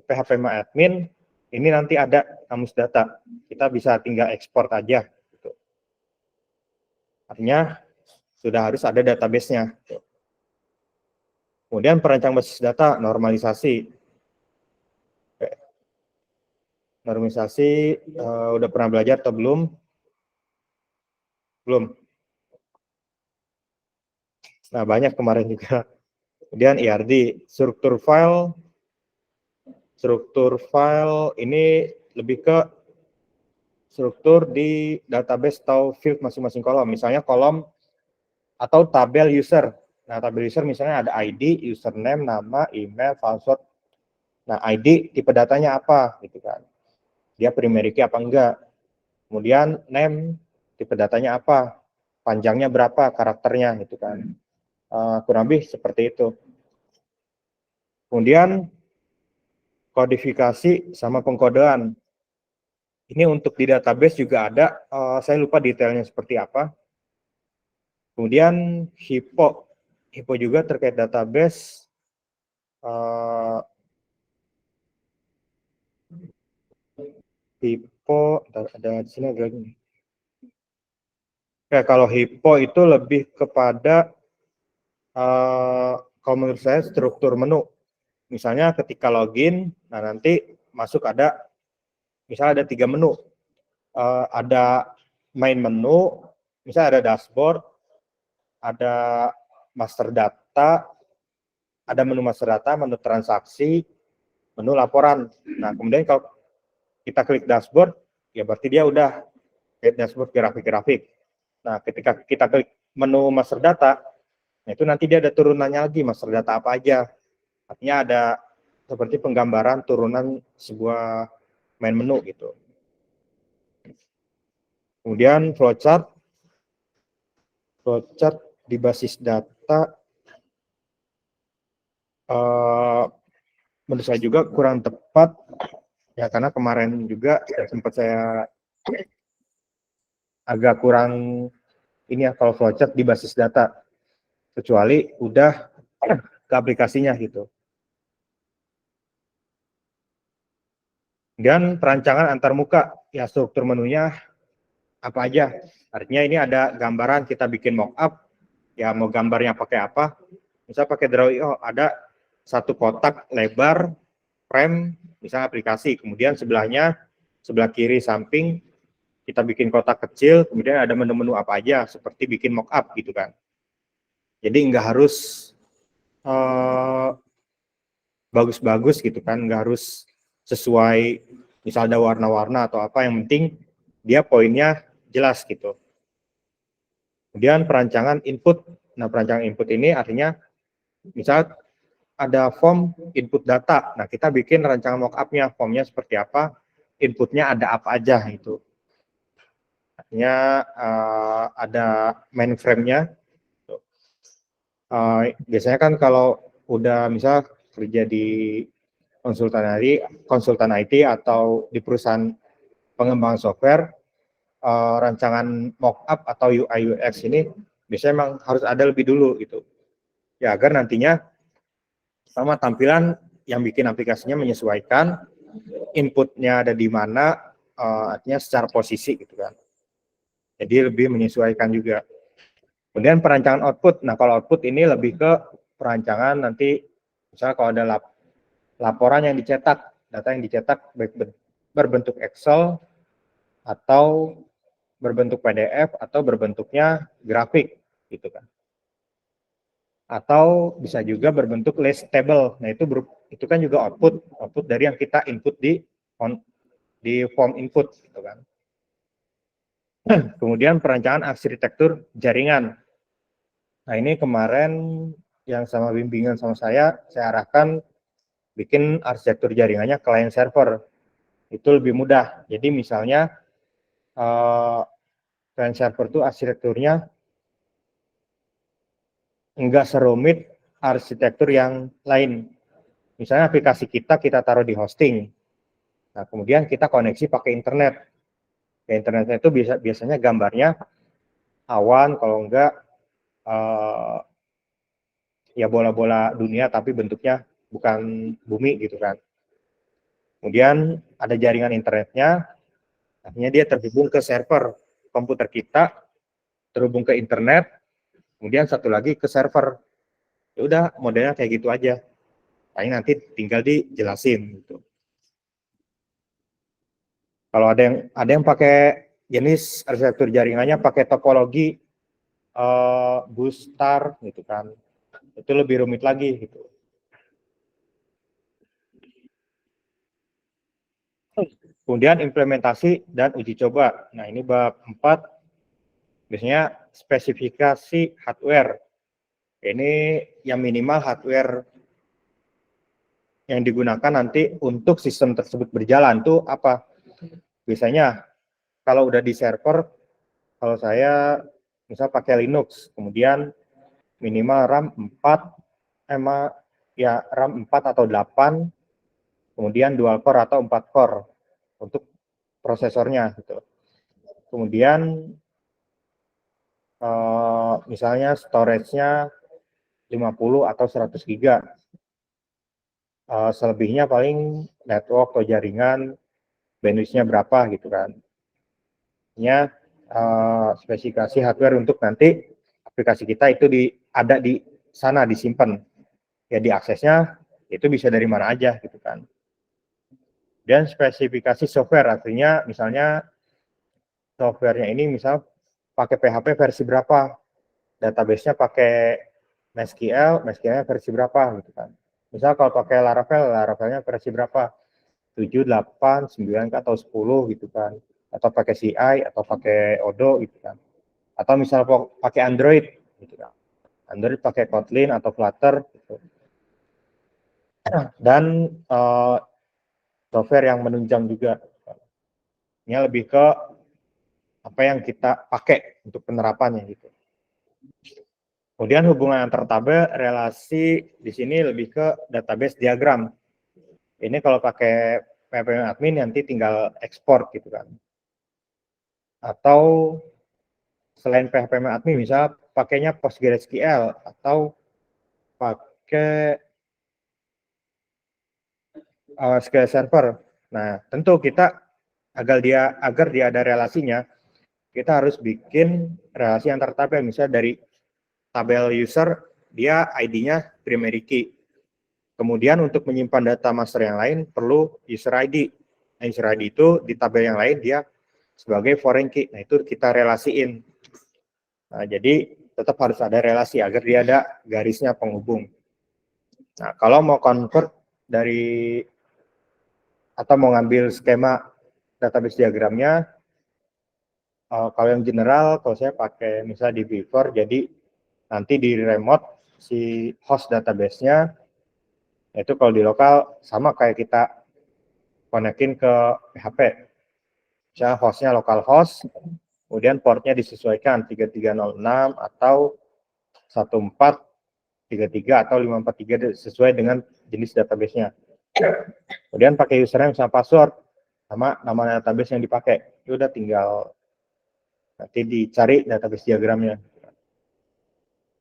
PHP-MyAdmin, ini nanti ada kamus data. Kita bisa tinggal ekspor aja. Gitu. Artinya sudah harus ada database-nya. Gitu. Kemudian perancang basis data, normalisasi. Normalisasi udah pernah belajar atau belum? Belum. Nah, banyak kemarin juga. Kemudian IRD, struktur file ini lebih ke struktur di database atau field masing-masing kolom. Misalnya kolom atau tabel user. Nah, tabel user misalnya ada ID, username, nama, email, password. Nah, ID tipe datanya apa gitu kan. Dia primary key apa enggak. Kemudian name tipe datanya apa, panjangnya berapa, karakternya gitu kan. Kurang lebih seperti itu. Kemudian kodifikasi sama pengkodean. Ini untuk di database juga ada, saya lupa detailnya seperti apa. Kemudian HIPPO juga terkait database. HIPPO ada di sini ada lagi. Kayak kalau HIPPO itu lebih kepada kalau menurut saya struktur menu. Misalnya ketika login, nah nanti masuk ada, misalnya ada 3 menu. Ada main menu, misalnya ada dashboard, ada master data, ada menu master data, menu transaksi, menu laporan. Nah, kemudian kalau kita klik dashboard, ya berarti dia udah dashboard grafik-grafik. Nah, ketika kita klik menu master data, nah itu nanti dia ada turunannya lagi, master data apa aja. Artinya ada seperti penggambaran turunan sebuah main menu gitu. Kemudian flowchart di basis data menurut saya juga kurang tepat ya, karena kemarin juga sempat saya agak kurang ini ya kalau flowchart di basis data, kecuali udah ke aplikasinya gitu. Dan perancangan antarmuka, ya struktur menunya apa aja. Artinya ini ada gambaran, kita bikin mockup, ya mau gambarnya pakai apa. Misal pakai Draw.io, ada satu kotak lebar, frame, misalnya aplikasi. Kemudian sebelahnya, sebelah kiri samping, kita bikin kotak kecil, kemudian ada menu-menu apa aja, seperti bikin mockup gitu kan. Jadi nggak harus bagus-bagus gitu kan, nggak harus sesuai misal ada warna-warna atau apa, yang penting dia poinnya jelas gitu. Kemudian perancangan input. Nah, perancangan input ini artinya misal ada form input data. Nah, kita bikin rancangan mockupnya, formnya seperti apa, inputnya ada apa aja itu. Artinya ada mainframe-nya. Biasanya kan kalau udah misal kerja di konsultan IT atau di perusahaan pengembangan software, rancangan mockup atau UI UX ini biasanya memang harus ada lebih dulu gitu. Ya agar nantinya sama tampilan yang bikin aplikasinya menyesuaikan, inputnya ada di mana, artinya secara posisi gitu kan. Jadi lebih menyesuaikan juga. Kemudian perancangan output. Nah, kalau output ini lebih ke perancangan nanti, misalnya kalau ada laporan yang dicetak, data yang dicetak baik berbentuk Excel atau berbentuk PDF atau berbentuknya grafik gitu kan. Atau bisa juga berbentuk list table. Nah, itu kan juga output dari yang kita input di form input gitu kan. Kemudian perancangan arsitektur jaringan. Nah, ini kemarin yang sama bimbingan sama saya arahkan bikin arsitektur jaringannya client server. Itu lebih mudah. Jadi misalnya client server itu arsitekturnya enggak serumit arsitektur yang lain. Misalnya aplikasi kita taruh di hosting. Nah, kemudian kita koneksi pakai internet. Ya, internetnya itu biasanya gambarnya awan, kalau enggak ya bola-bola dunia tapi bentuknya bukan bumi gitu kan. Kemudian ada jaringan internetnya, akhirnya dia terhubung ke server komputer kita, terhubung ke internet, kemudian satu lagi ke server. Ya udah, modelnya kayak gitu aja. Paling nanti tinggal dijelasin gitu. Kalau ada yang pakai jenis arsitektur jaringannya pakai topologi boostar gitu kan, itu lebih rumit lagi gitu. Kemudian implementasi dan uji coba. Nah, ini bab 4, biasanya spesifikasi hardware. Ini yang minimal hardware yang digunakan nanti untuk sistem tersebut berjalan tuh apa. Biasanya kalau udah di server, kalau saya misal pakai Linux, kemudian minimal RAM 4, ya RAM 4 atau 8, kemudian dual core atau 4 core untuk prosesornya gitu. Kemudian misalnya storage-nya 50 atau 100 giga. Selebihnya paling network atau jaringan, bandwidth-nya berapa gitu kan. Ini spesifikasi hardware untuk nanti aplikasi kita itu ada di sana, disimpan. Ya diaksesnya itu bisa dari mana aja gitu kan. Dan spesifikasi software, artinya misalnya softwarenya ini misal pakai PHP versi berapa, database-nya pakai MySQL-nya versi berapa gitu kan. Misal kalau pakai Laravel-nya versi berapa, 7, 8, 9 atau 10 gitu kan. Atau pakai CI atau pakai Odoo gitu kan. Atau misal pakai Android gitu kan. Android pakai Kotlin atau Flutter gitu. Dan software yang menunjang juga. Ini lebih ke apa yang kita pakai untuk penerapannya gitu. Kemudian hubungan antar tabel, relasi di sini lebih ke database diagram. Ini kalau pakai PHP admin nanti tinggal ekspor gitu kan. Atau selain PHP admin misal pakainya PostgreSQL atau pakai SQL Server. Nah, tentu kita agar dia ada relasinya, kita harus bikin relasi antar tabel. Misalnya dari tabel user, dia ID-nya primary key. Kemudian untuk menyimpan data master yang lain perlu user ID. Nah, user ID itu di tabel yang lain dia sebagai foreign key. Nah, itu kita relasiin. Nah, jadi tetap harus ada relasi agar dia ada garisnya penghubung. Nah, kalau mau convert dari atau mau ngambil skema database diagramnya, kalau yang general, kalau saya pakai misalnya di Beaver, jadi nanti di remote si host database-nya, itu kalau di lokal sama kayak kita konekin ke PHP. Misalnya hostnya localhost, kemudian portnya disesuaikan 3306 atau 1433 atau 543 sesuai dengan jenis database-nya. Kemudian pakai username sama password sama nama database yang dipakai. Itu udah tinggal nanti dicari database diagramnya.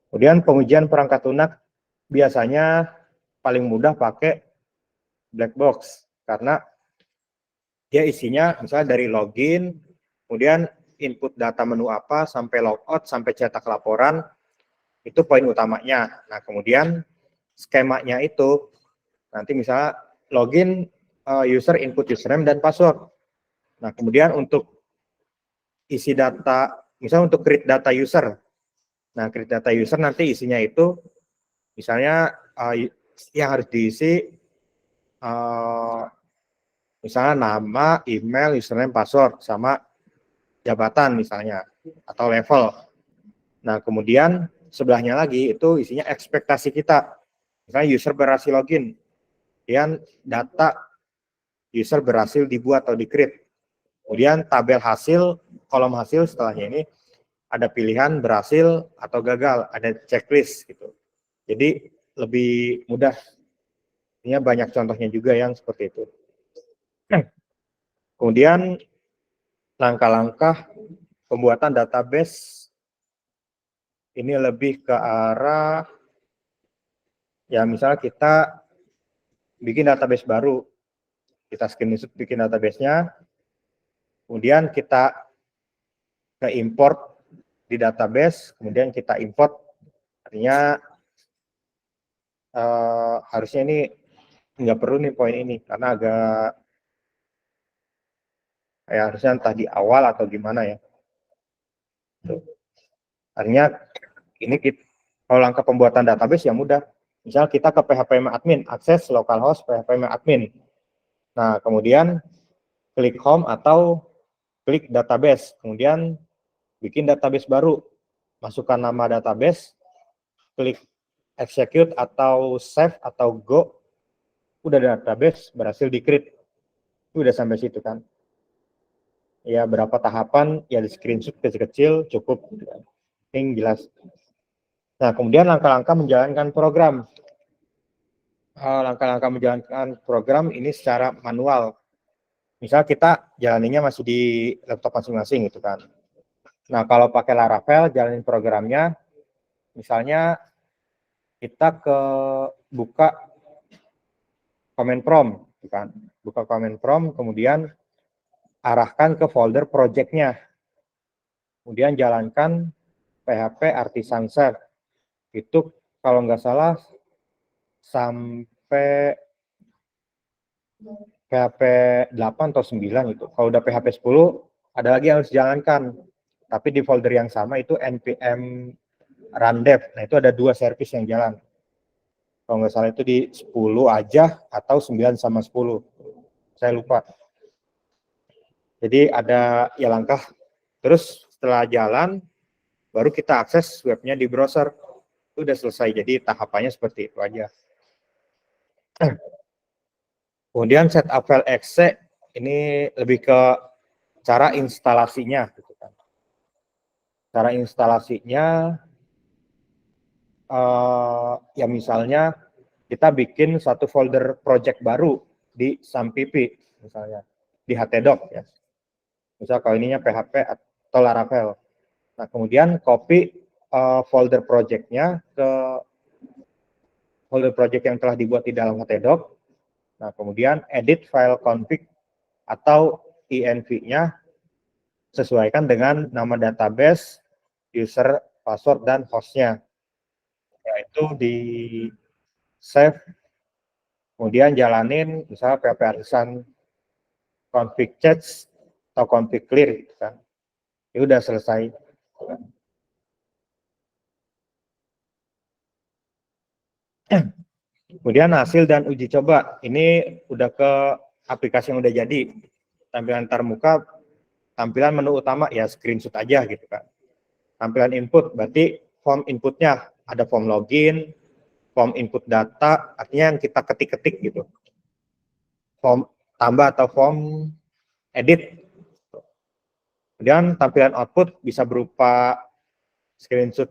Kemudian pengujian perangkat lunak biasanya paling mudah pakai black box karena dia isinya misalnya dari login, kemudian input data menu apa sampai logout sampai cetak laporan, itu poin utamanya. Nah, kemudian skemanya itu nanti misalnya login user input username dan password. Nah, kemudian untuk isi data, misalnya untuk create data user. Nah, create data user nanti isinya itu misalnya yang harus diisi misalnya nama, email, username, password, sama jabatan misalnya, atau level. Nah, kemudian sebelahnya lagi itu isinya ekspektasi kita. Misalnya user berhasil login, kemudian data user berhasil dibuat atau di-create. Kemudian tabel hasil, kolom hasil setelahnya ini ada pilihan berhasil atau gagal, ada checklist gitu. Jadi lebih mudah. Ini banyak contohnya juga yang seperti itu. Kemudian langkah-langkah pembuatan database ini lebih ke arah ya misalnya kita bikin database baru, kita screenshot bikin database-nya, kemudian kita ke import di database, kemudian kita import, artinya harusnya ini nggak perlu nih poin ini karena agak ya harusnya entah di awal atau gimana ya. Artinya ini kita, kalau langkah pembuatan database ya mudah. Misal kita ke php-admin, akses localhost php-admin. Nah, kemudian klik home atau klik database, kemudian bikin database baru, masukkan nama database, klik execute atau save atau go, udah database berhasil di-create. Udah sampai situ kan. Ya berapa tahapan, ya di screenshot kecil-kecil cukup. Yang jelas. Nah, kemudian langkah-langkah menjalankan program. Langkah-langkah menjalankan program ini secara manual. Misal kita jalaninya masih di laptop masing-masing gitu kan. Nah, kalau pakai Laravel jalanin programnya, misalnya kita ke buka command prompt, gitu kan. Buka command prompt, kemudian arahkan ke folder project-nya. Kemudian jalankan PHP artisan serve. Itu kalau nggak salah sampai PHP 8 atau 9 itu. Kalau udah PHP 10, ada lagi yang harus dijalankan. Tapi di folder yang sama itu npm rundev. Nah, itu ada 2 service yang jalan. Kalau nggak salah itu di 10 aja atau 9 sama 10. Saya lupa. Jadi ada ya langkah. Terus setelah jalan, baru kita akses webnya di browser. Itu udah selesai. Jadi tahapannya seperti itu aja. Kemudian setup file exe ini lebih ke cara instalasinya. Gitu kan. Cara instalasinya, ya misalnya kita bikin satu folder project baru di SAMPP, misalnya di htdoc ya. Misal kalau ininya PHP atau Laravel. Nah, kemudian copy folder project-nya ke folder project yang telah dibuat di dalam htdoc. Nah, kemudian edit file config atau env-nya sesuaikan dengan nama database, user, password, dan host-nya. Yaitu di save, kemudian jalanin misalnya PHP artisan config change atau config clear gitu kan. Ini udah selesai. Kemudian hasil dan uji coba. Ini udah ke aplikasi yang udah jadi. Tampilan termuka, tampilan menu utama ya screenshot aja gitu kan. Tampilan input berarti form inputnya ada form login, form input data, artinya yang kita ketik-ketik gitu. Form tambah atau form edit. Kemudian tampilan output bisa berupa screenshot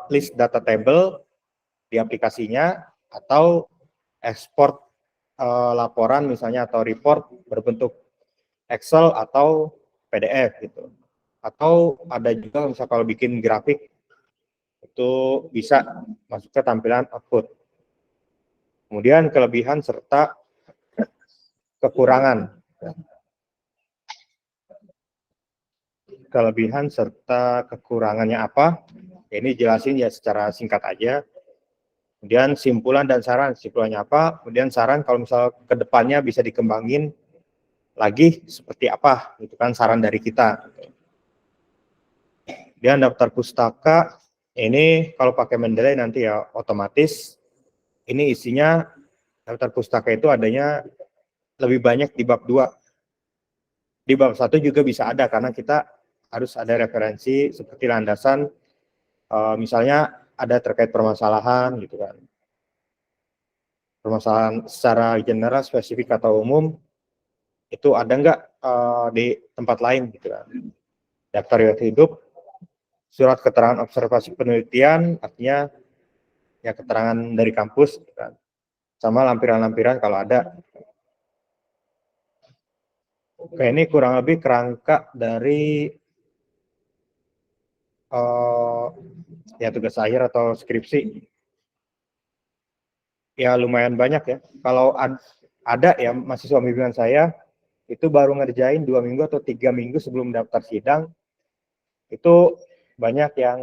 list data table di aplikasinya atau ekspor laporan misalnya atau report berbentuk Excel atau PDF gitu. Atau ada juga misal kalau bikin grafik itu bisa masuk ke tampilan output. Kemudian kelebihan serta kekurangan. Kelebihan serta kekurangannya apa? Ini jelasin ya secara singkat aja. Kemudian simpulan dan saran, simpulannya apa, kemudian saran kalau misal kedepannya bisa dikembangin lagi seperti apa, gitu kan saran dari kita. Kemudian daftar pustaka, ini kalau pakai Mendeley nanti ya otomatis ini isinya daftar pustaka itu adanya lebih banyak di bab 2. Di bab 1 juga bisa ada karena kita harus ada referensi seperti landasan, misalnya ada terkait permasalahan gitu kan. Permasalahan secara general, spesifik atau umum itu ada nggak di tempat lain gitu kan. Daftar riwayat hidup, surat keterangan observasi penelitian, artinya ya keterangan dari kampus gitu kan. Sama lampiran-lampiran kalau ada. Oke, ini kurang lebih kerangka dari ya tugas akhir atau skripsi. Ya lumayan banyak ya. Kalau ada ya mahasiswa bimbingan saya itu baru ngerjain 2 minggu atau 3 minggu sebelum daftar sidang, itu banyak yang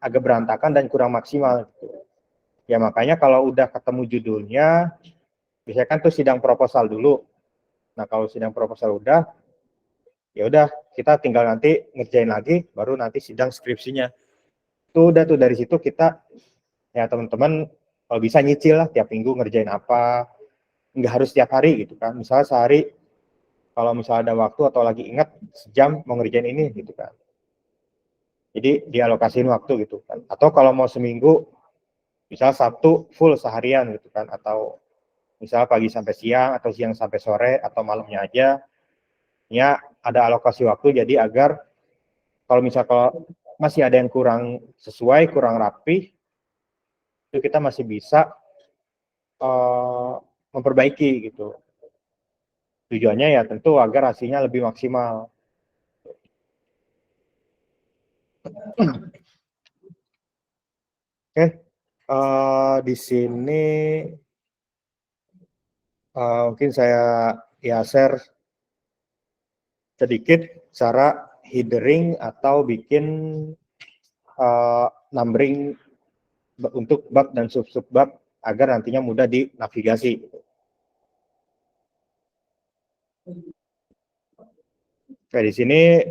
agak berantakan dan kurang maksimal. Ya makanya kalau udah ketemu judulnya, biasanya kan tuh sidang proposal dulu. Nah kalau sidang proposal udah, ya udah kita tinggal nanti ngerjain lagi, baru nanti sidang skripsinya. Itu udah tuh dari situ kita ya teman-teman kalau bisa nyicil lah tiap minggu ngerjain apa, nggak harus tiap hari gitu kan. Misalnya sehari kalau misalnya ada waktu atau lagi ingat sejam mau ngerjain ini gitu kan. Jadi dialokasiin waktu gitu kan. Atau kalau mau seminggu, misal Sabtu full seharian gitu kan. Atau misal pagi sampai siang atau siang sampai sore atau malamnya aja. Ya ada alokasi waktu jadi agar kalau masih ada yang kurang sesuai, kurang rapi, itu kita masih bisa memperbaiki gitu. Tujuannya ya tentu agar hasilnya lebih maksimal. Oke, di sini mungkin saya ya share sedikit cara hidering atau bikin numbering untuk bab dan sub-sub bab agar nantinya mudah dinavigasi. Oke, di sini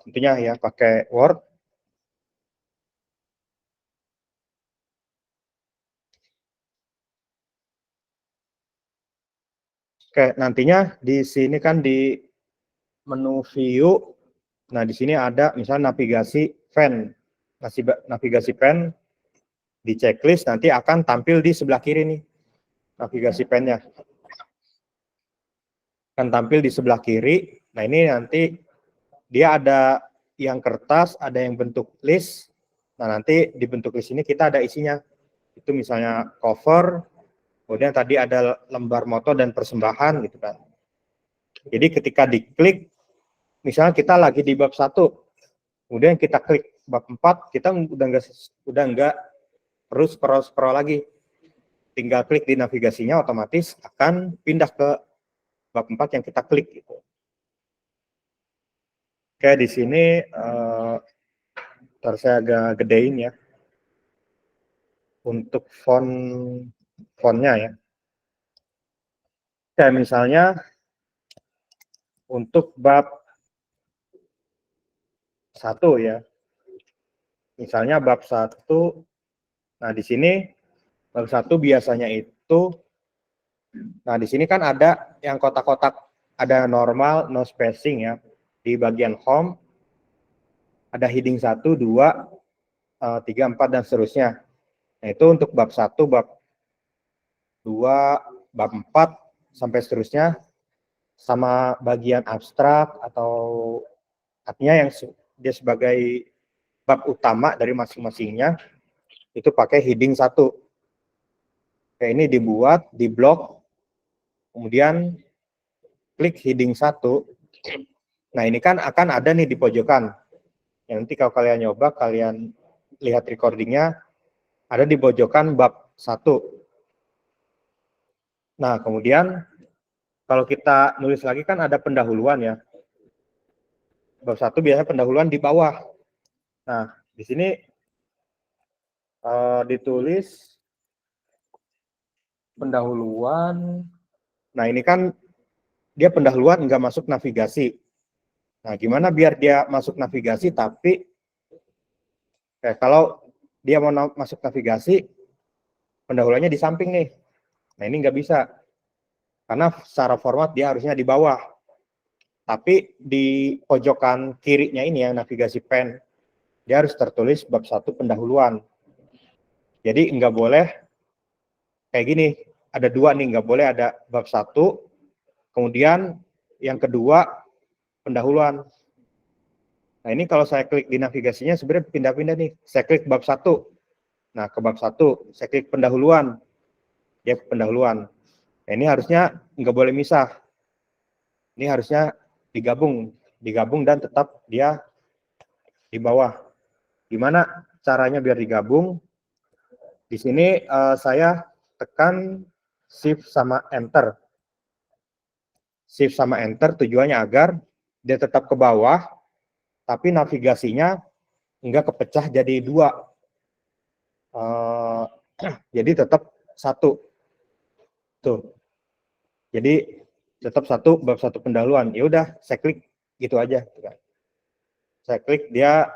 tentunya ya pakai Word. Oke, nantinya di sini kan di menu view, nah di sini ada misalnya navigasi pen, navigasi pen di checklist nanti akan tampil di sebelah kiri nih navigasi pennya. Akan tampil di sebelah kiri. Nah ini nanti dia ada yang kertas, ada yang bentuk list. Nah nanti di bentuk list ini kita ada isinya. Itu misalnya cover, kemudian tadi ada lembar moto dan persembahan gitu kan. Jadi ketika diklik, misalnya kita lagi di bab 1, kemudian kita klik bab 4, kita udah nggak perlu scroll lagi. Tinggal klik di navigasinya, otomatis akan pindah ke bab 4 yang kita klik gitu. Oke, di sini saya agak gedein ya untuk fontnya ya. Kayak misalnya untuk bab 1 ya. Misalnya bab 1, nah di sini bab 1 biasanya itu, nah di sini kan ada yang kotak-kotak, ada normal, no spacing ya. Di bagian home, ada heading 1, 2, 3, 4, dan seterusnya. Nah itu untuk bab 1, bab 2, bab 4, sampai seterusnya, sama bagian abstrak atau artinya yang dia sebagai bab utama dari masing-masingnya, itu pakai heading 1. Kayak ini dibuat, di blok, kemudian klik heading 1. Nah ini kan akan ada nih di pojokan. Yang nanti kalau kalian nyoba, kalian lihat recordingnya, ada di pojokan bab 1. Nah kemudian kalau kita nulis lagi kan ada pendahuluan ya. Bab 1 biasanya pendahuluan di bawah. Nah di sini ditulis pendahuluan. Nah, ini kan dia pendahuluan nggak masuk navigasi. Nah, gimana biar dia masuk navigasi, tapi kalau dia mau masuk navigasi, pendahuluannya di samping nih. Nah, ini nggak bisa. Karena secara format dia harusnya di bawah. Tapi di pojokan kirinya ini yang navigasi pen, dia harus tertulis bab 1 pendahuluan. Jadi nggak boleh kayak gini, ada dua nih, nggak boleh ada bab 1, kemudian yang kedua pendahuluan. Nah, ini kalau saya klik di navigasinya sebenarnya pindah-pindah nih. Saya klik bab 1. Nah, ke bab 1, saya klik pendahuluan. Dia pendahuluan. Nah, ini harusnya nggak boleh misah. Ini harusnya digabung dan tetap dia di bawah. Gimana caranya biar digabung? Di sini saya tekan Shift sama Enter. Shift sama Enter tujuannya agar dia tetap ke bawah, tapi navigasinya nggak kepecah jadi dua. Jadi tetap satu. Tuh. Jadi tetap satu bab 1 pendahuluan. Ya udah, saya klik gitu aja. Saya klik dia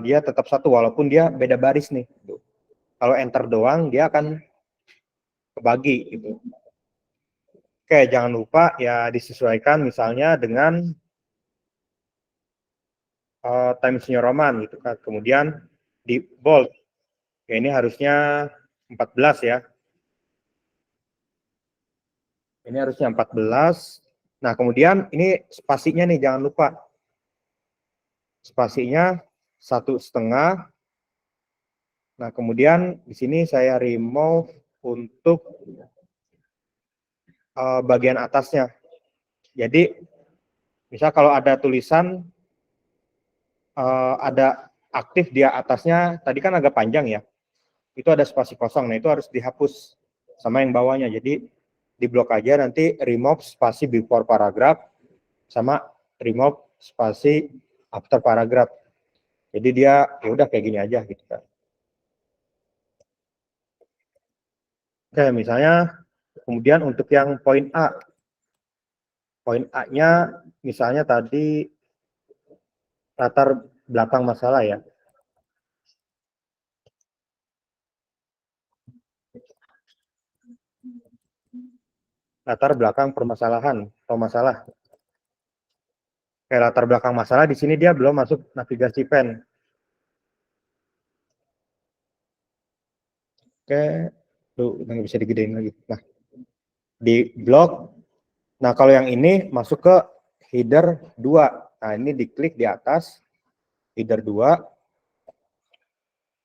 tetap satu walaupun dia beda baris nih. Kalau enter doang dia akan kebagi gitu. Oke, jangan lupa ya disesuaikan misalnya dengan Times New Roman gitu kan. Kemudian di bold. Ya, ini harusnya 14 ya. Ini harusnya 14. Nah, kemudian ini spasinya nih jangan lupa. Spasinya 1,5. Nah, kemudian di sini saya remove untuk bagian atasnya. Jadi, misal kalau ada tulisan ada aktif di atasnya, tadi kan agak panjang ya. Itu ada spasi kosong. Nah, itu harus dihapus sama yang bawahnya. Jadi, diblok aja nanti remove spasi before paragraph sama remove spasi after paragraph. Jadi dia ya udah kayak gini aja gitu kan. Oke, misalnya kemudian untuk yang poin A. Poin A-nya misalnya tadi latar belakang masalah ya. Latar belakang permasalahan atau masalah. Kayak latar belakang masalah di sini dia belum masuk navigasi pen. Oke, tuh udah nggak bisa digedein lagi. Nah, di blok. Nah, kalau yang ini masuk ke header 2. Nah, ini diklik di atas header 2.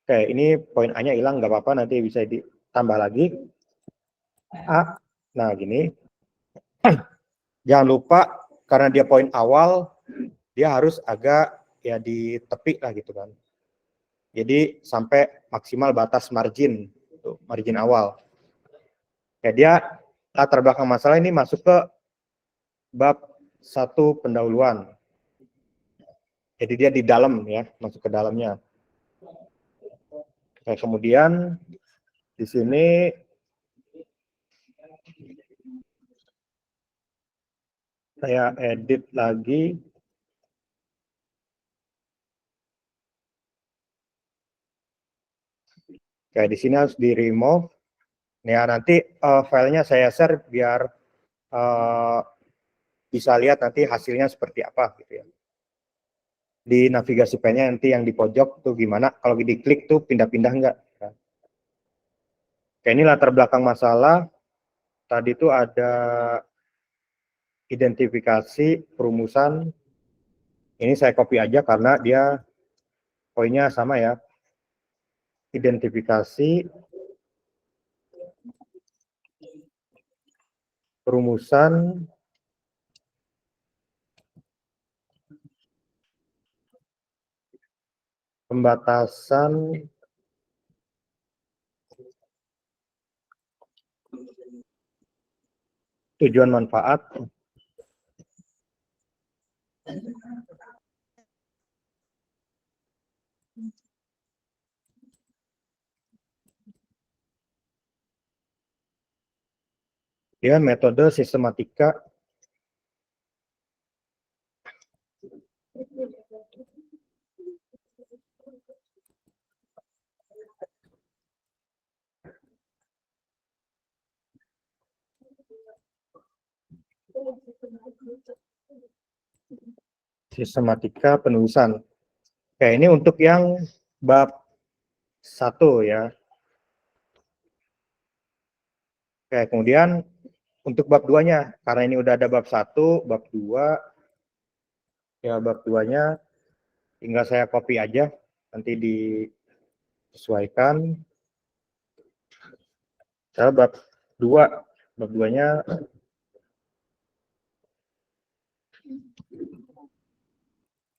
Oke, ini poin A-nya hilang, nggak apa-apa, nanti bisa ditambah lagi. A, nah gini. Jangan lupa, karena dia poin awal, dia harus agak ya di tepi lah gitu kan. Jadi sampai maksimal batas margin, margin awal. Ya, dia latar belakang masalah ini masuk ke bab 1 pendahuluan. Jadi dia di dalam ya, masuk ke dalamnya. Nah, kemudian di sini saya edit lagi. Kayak di sini harus di remove. Ya, nanti filenya saya share biar bisa lihat nanti hasilnya seperti apa gitu ya. Di navigasi pennya nanti yang di pojok tuh gimana, kalau diklik tuh pindah-pindah enggak. Kayak ini latar belakang masalah, tadi tuh ada identifikasi, perumusan, ini saya copy aja karena dia poinnya sama ya. Identifikasi, perumusan, pembatasan, tujuan manfaat, Kemudian metode sistematika. Sistematika penulisan. Oke, ini untuk yang bab 1 ya. Oke, kemudian untuk bab 2-nya, karena ini udah ada bab 1, bab 2, ya bab 2-nya tinggal saya copy aja, nanti disesuaikan. Saya bab 2, bab 2-nya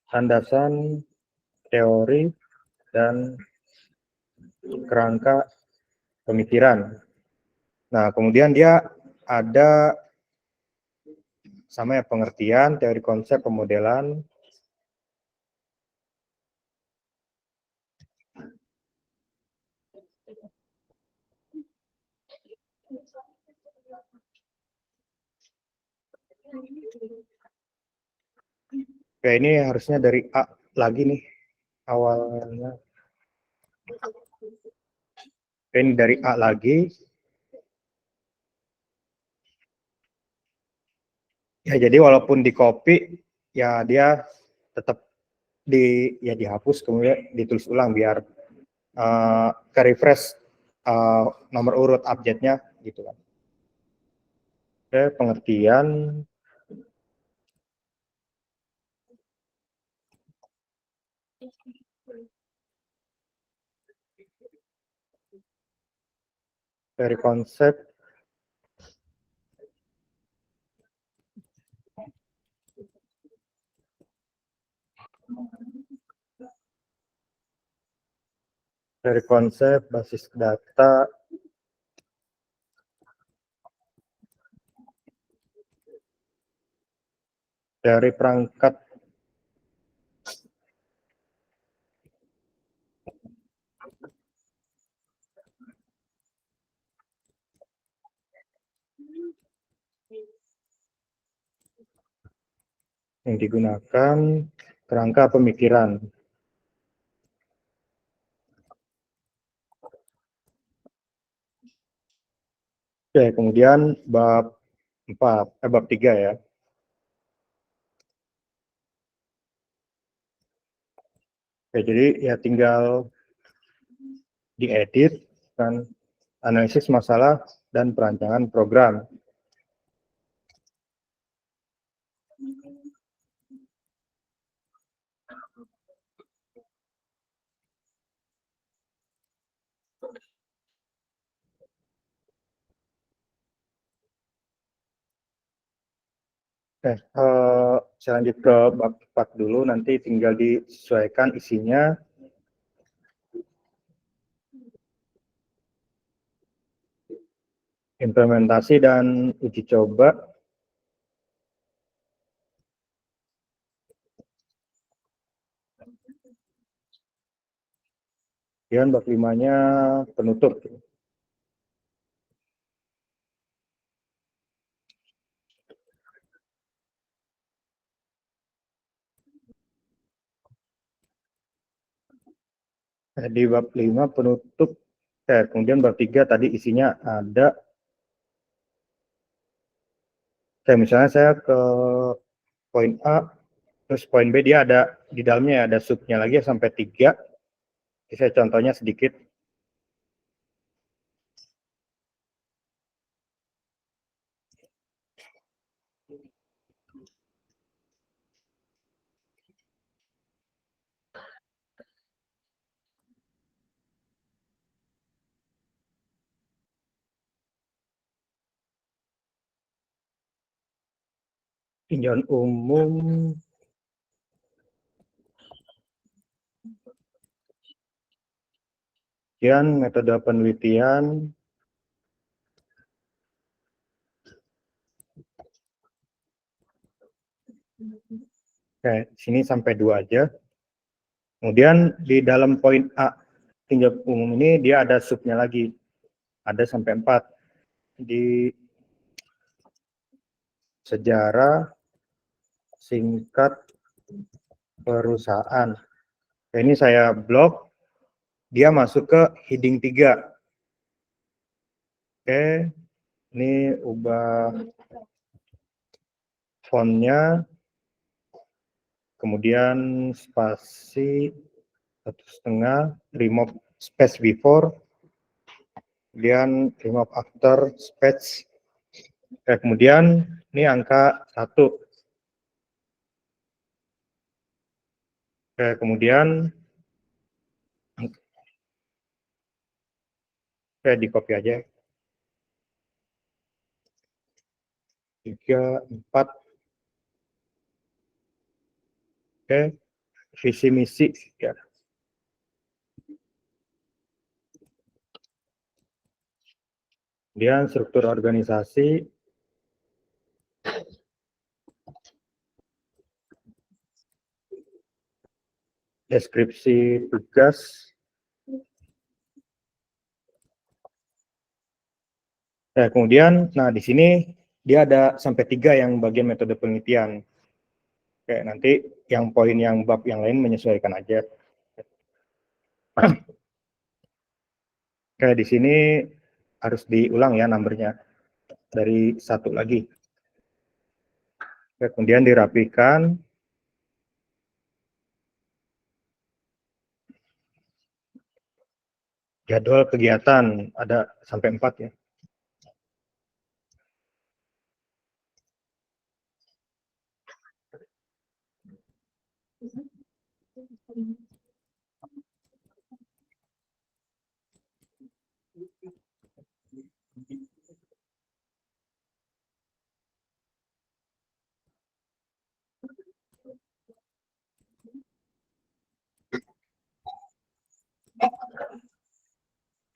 landasan teori dan kerangka pemikiran. Nah, kemudian dia ada sama ya, pengertian, teori konsep, pemodelan. Oke, ini harusnya dari A lagi nih awalnya. Ini dari A lagi. Ya, jadi walaupun di copy, ya dia tetap dihapus, kemudian ditulis ulang biar ke refresh nomor urut abjadnya gitu kan. Oke, pengertian. Dari konsep. Dari konsep, basis data, dari perangkat yang digunakan, kerangka pemikiran. Oke, kemudian bab 3 ya. Oke, jadi ya tinggal diedit dan analisis masalah dan perancangan program. Saya lanjut ke bab 4 dulu, nanti tinggal disesuaikan isinya. Implementasi dan uji coba. Kemudian bab 5-nya penutup. Di bab 5 penutup, kemudian bab 3 tadi isinya ada. Misalnya saya ke poin A, terus poin B dia ada di dalamnya ada subnya lagi sampai 3. Saya contohnya sedikit. Tinjauan umum. Kemudian metode penelitian. Oke, sini sampai 2 aja. Kemudian di dalam poin A tinjauan umum ini dia ada subnya lagi. Ada sampai 4. Di sejarah singkat perusahaan. Ini saya blok, dia masuk ke heading 3. Oke, ini ubah fontnya, kemudian spasi 1,5, remove space before, kemudian remove after space. Oke, kemudian ini angka 1. Oke, kemudian di copy aja. 3, 4. Oke, visi misi ya. Kemudian struktur organisasi, deskripsi tugas. Nah, kemudian, di sini dia ada sampai 3 yang bagian metode penelitian. Oke, nanti yang poin yang bab yang lain menyesuaikan aja. Oke, di sini harus diulang ya numbernya dari 1 lagi. Oke, kemudian dirapikan. Jadwal kegiatan ada sampai 4 ya.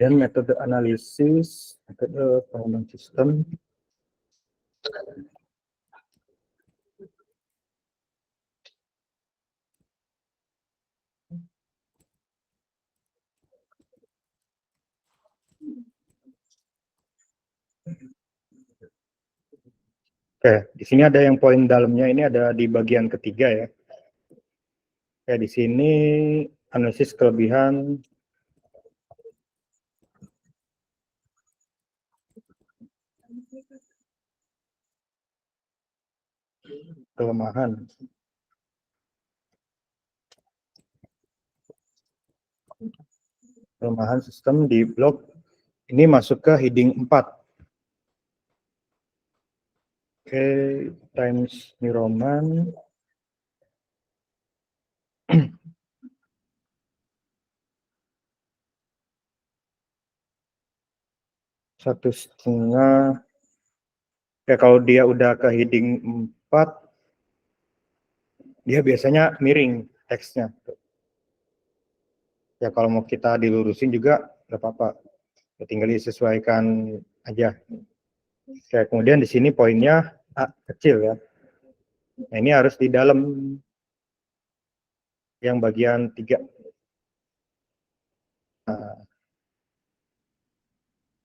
Dan metode analisis, metode pengembangan sistem. Oke, di sini ada yang poin dalamnya, ini ada di bagian ketiga ya. Oke, di sini analisis kelebihan, kelemahan. Kelemahan sistem di blok ini masuk ke heading 4. Oke, Times New Roman. Satu setengah. Ya, kalau dia udah ke heading 4, dia biasanya miring teksnya. Ya, kalau mau kita dilurusin juga nggak apa-apa. Ya, tinggal disesuaikan aja. Oke, kemudian di sini poinnya kecil ya. Nah, ini harus di dalam yang bagian 3. Nah,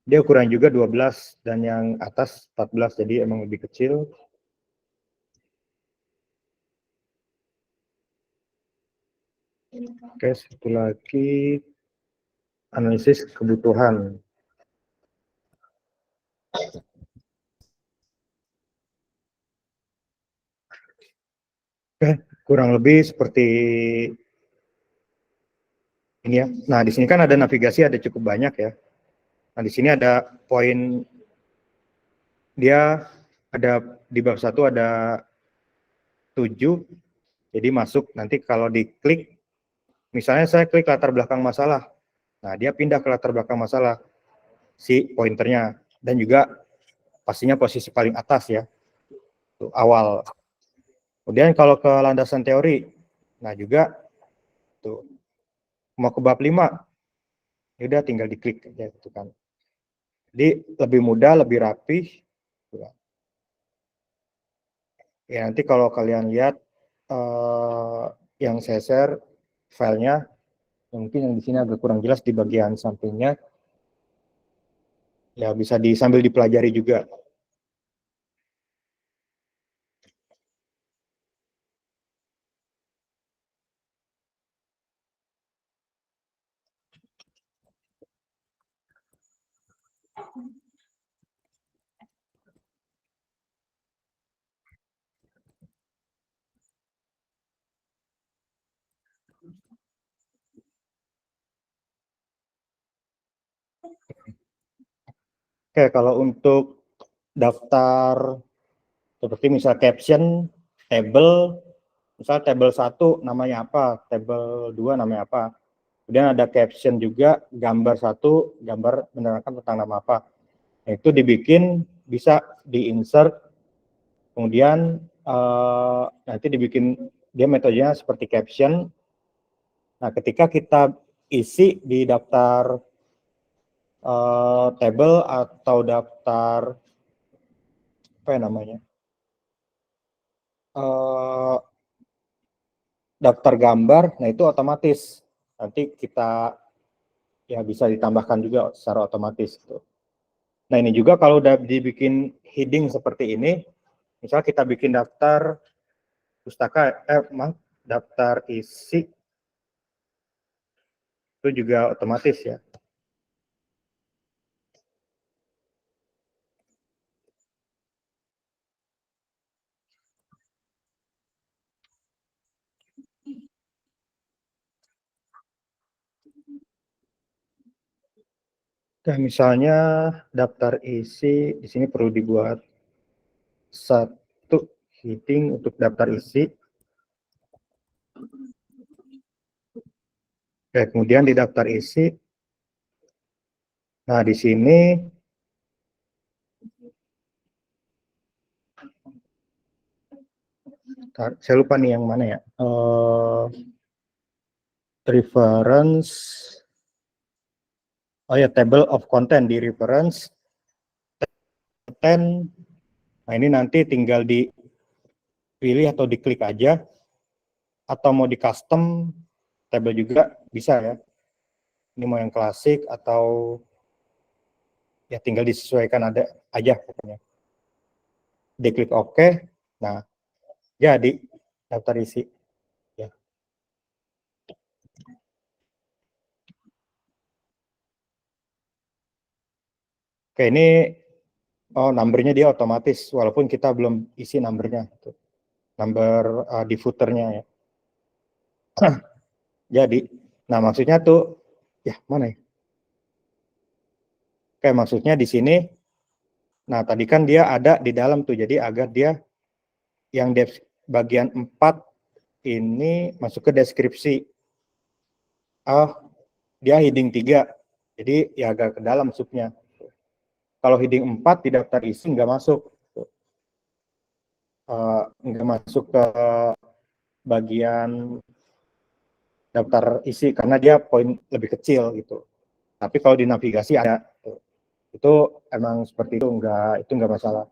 dia ukuran juga 12 dan yang atas 14, jadi emang lebih kecil. Oke, satu lagi analisis kebutuhan. Oke, kurang lebih seperti ini ya. Nah, di sini kan ada navigasi, ada cukup banyak ya. Nah, di sini ada poin, dia ada di bab 1 ada 7. Jadi masuk nanti kalau diklik, misalnya saya klik latar belakang masalah. Nah, dia pindah ke latar belakang masalah si pointernya, dan juga pastinya posisi paling atas ya. Tuh, awal. Kemudian kalau ke landasan teori, nah juga tuh mau ke bab 5, ya udah tinggal diklik aja gitu kan. Jadi lebih mudah, lebih rapih. Ya, nanti kalau kalian lihat yang saya share filenya, mungkin yang di sini agak kurang jelas di bagian sampingnya, ya bisa sambil dipelajari juga. Oke, kalau untuk daftar seperti misal caption, table, misal table 1 namanya apa, table 2 namanya apa. Kemudian ada caption juga, gambar 1, gambar menerangkan tentang nama apa. Nah, itu dibikin, bisa di-insert, kemudian nanti dibikin, dia metodenya seperti caption. Nah, ketika kita isi di daftar table atau daftar apa ya namanya, daftar gambar, nah itu otomatis nanti kita ya bisa ditambahkan juga secara otomatis gitu. Nah, ini juga kalau udah dibikin heading seperti ini, misal kita bikin daftar pustaka, daftar isi, itu juga otomatis ya. Nah, misalnya daftar isi, di sini perlu dibuat satu heading untuk daftar isi. Oke, kemudian di daftar isi, nah di sini saya lupa nih yang mana ya, reference, oh ya, table of content di reference, content. Nah, ini nanti tinggal dipilih atau diklik aja, atau mau di custom table juga bisa ya. Ini mau yang klasik atau ya tinggal disesuaikan ada aja pokoknya. Diklik OK, nah jadi daftar isi ya. Oke, ini numbernya dia otomatis walaupun kita belum isi numbernya, number di footernya ya. Jadi, nah maksudnya tuh ya mana ya? Oke, maksudnya di sini, nah tadi kan dia ada di dalam tuh, jadi agar dia yang bagian 4 ini masuk ke deskripsi. Dia heading 3, jadi ya agak ke dalam subnya. Kalau heading 4 di daftar isi nggak masuk. Nggak masuk ke bagian daftar isi karena dia poin lebih kecil gitu. Tapi kalau di navigasi ada, itu emang seperti itu nggak masalah.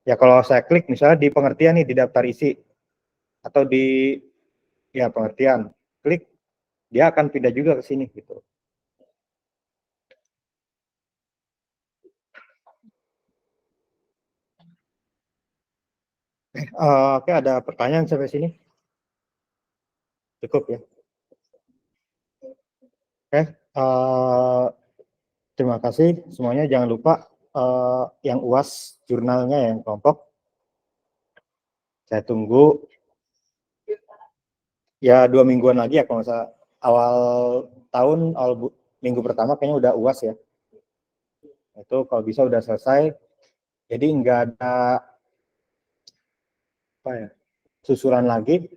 Ya kalau saya klik misalnya di pengertian nih di daftar isi atau di ya pengertian, klik dia akan pindah juga ke sini gitu. Oke, ada pertanyaan sampai sini? Cukup ya. Oke, terima kasih semuanya. Jangan lupa yang UAS jurnalnya yang kelompok. Saya tunggu ya 2 mingguan lagi ya, kalau misalnya awal tahun, minggu pertama kayaknya udah UAS ya. Itu kalau bisa udah selesai. Jadi nggak ada apa ya, susulan lagi.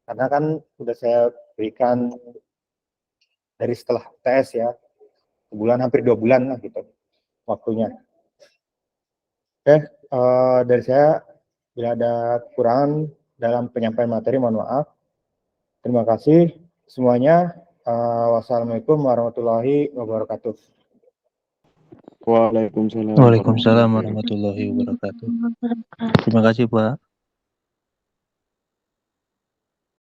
Karena kan udah saya berikan dari setelah TS ya, sebulan hampir 2 bulan lah gitu waktunya. Oke, dari saya bila ada kekurangan dalam penyampaian materi mohon maaf. Terima kasih semuanya. Wassalamualaikum warahmatullahi wabarakatuh. Waalaikumsalam. Waalaikumsalam warahmatullahi wabarakatuh. Terima kasih Pak.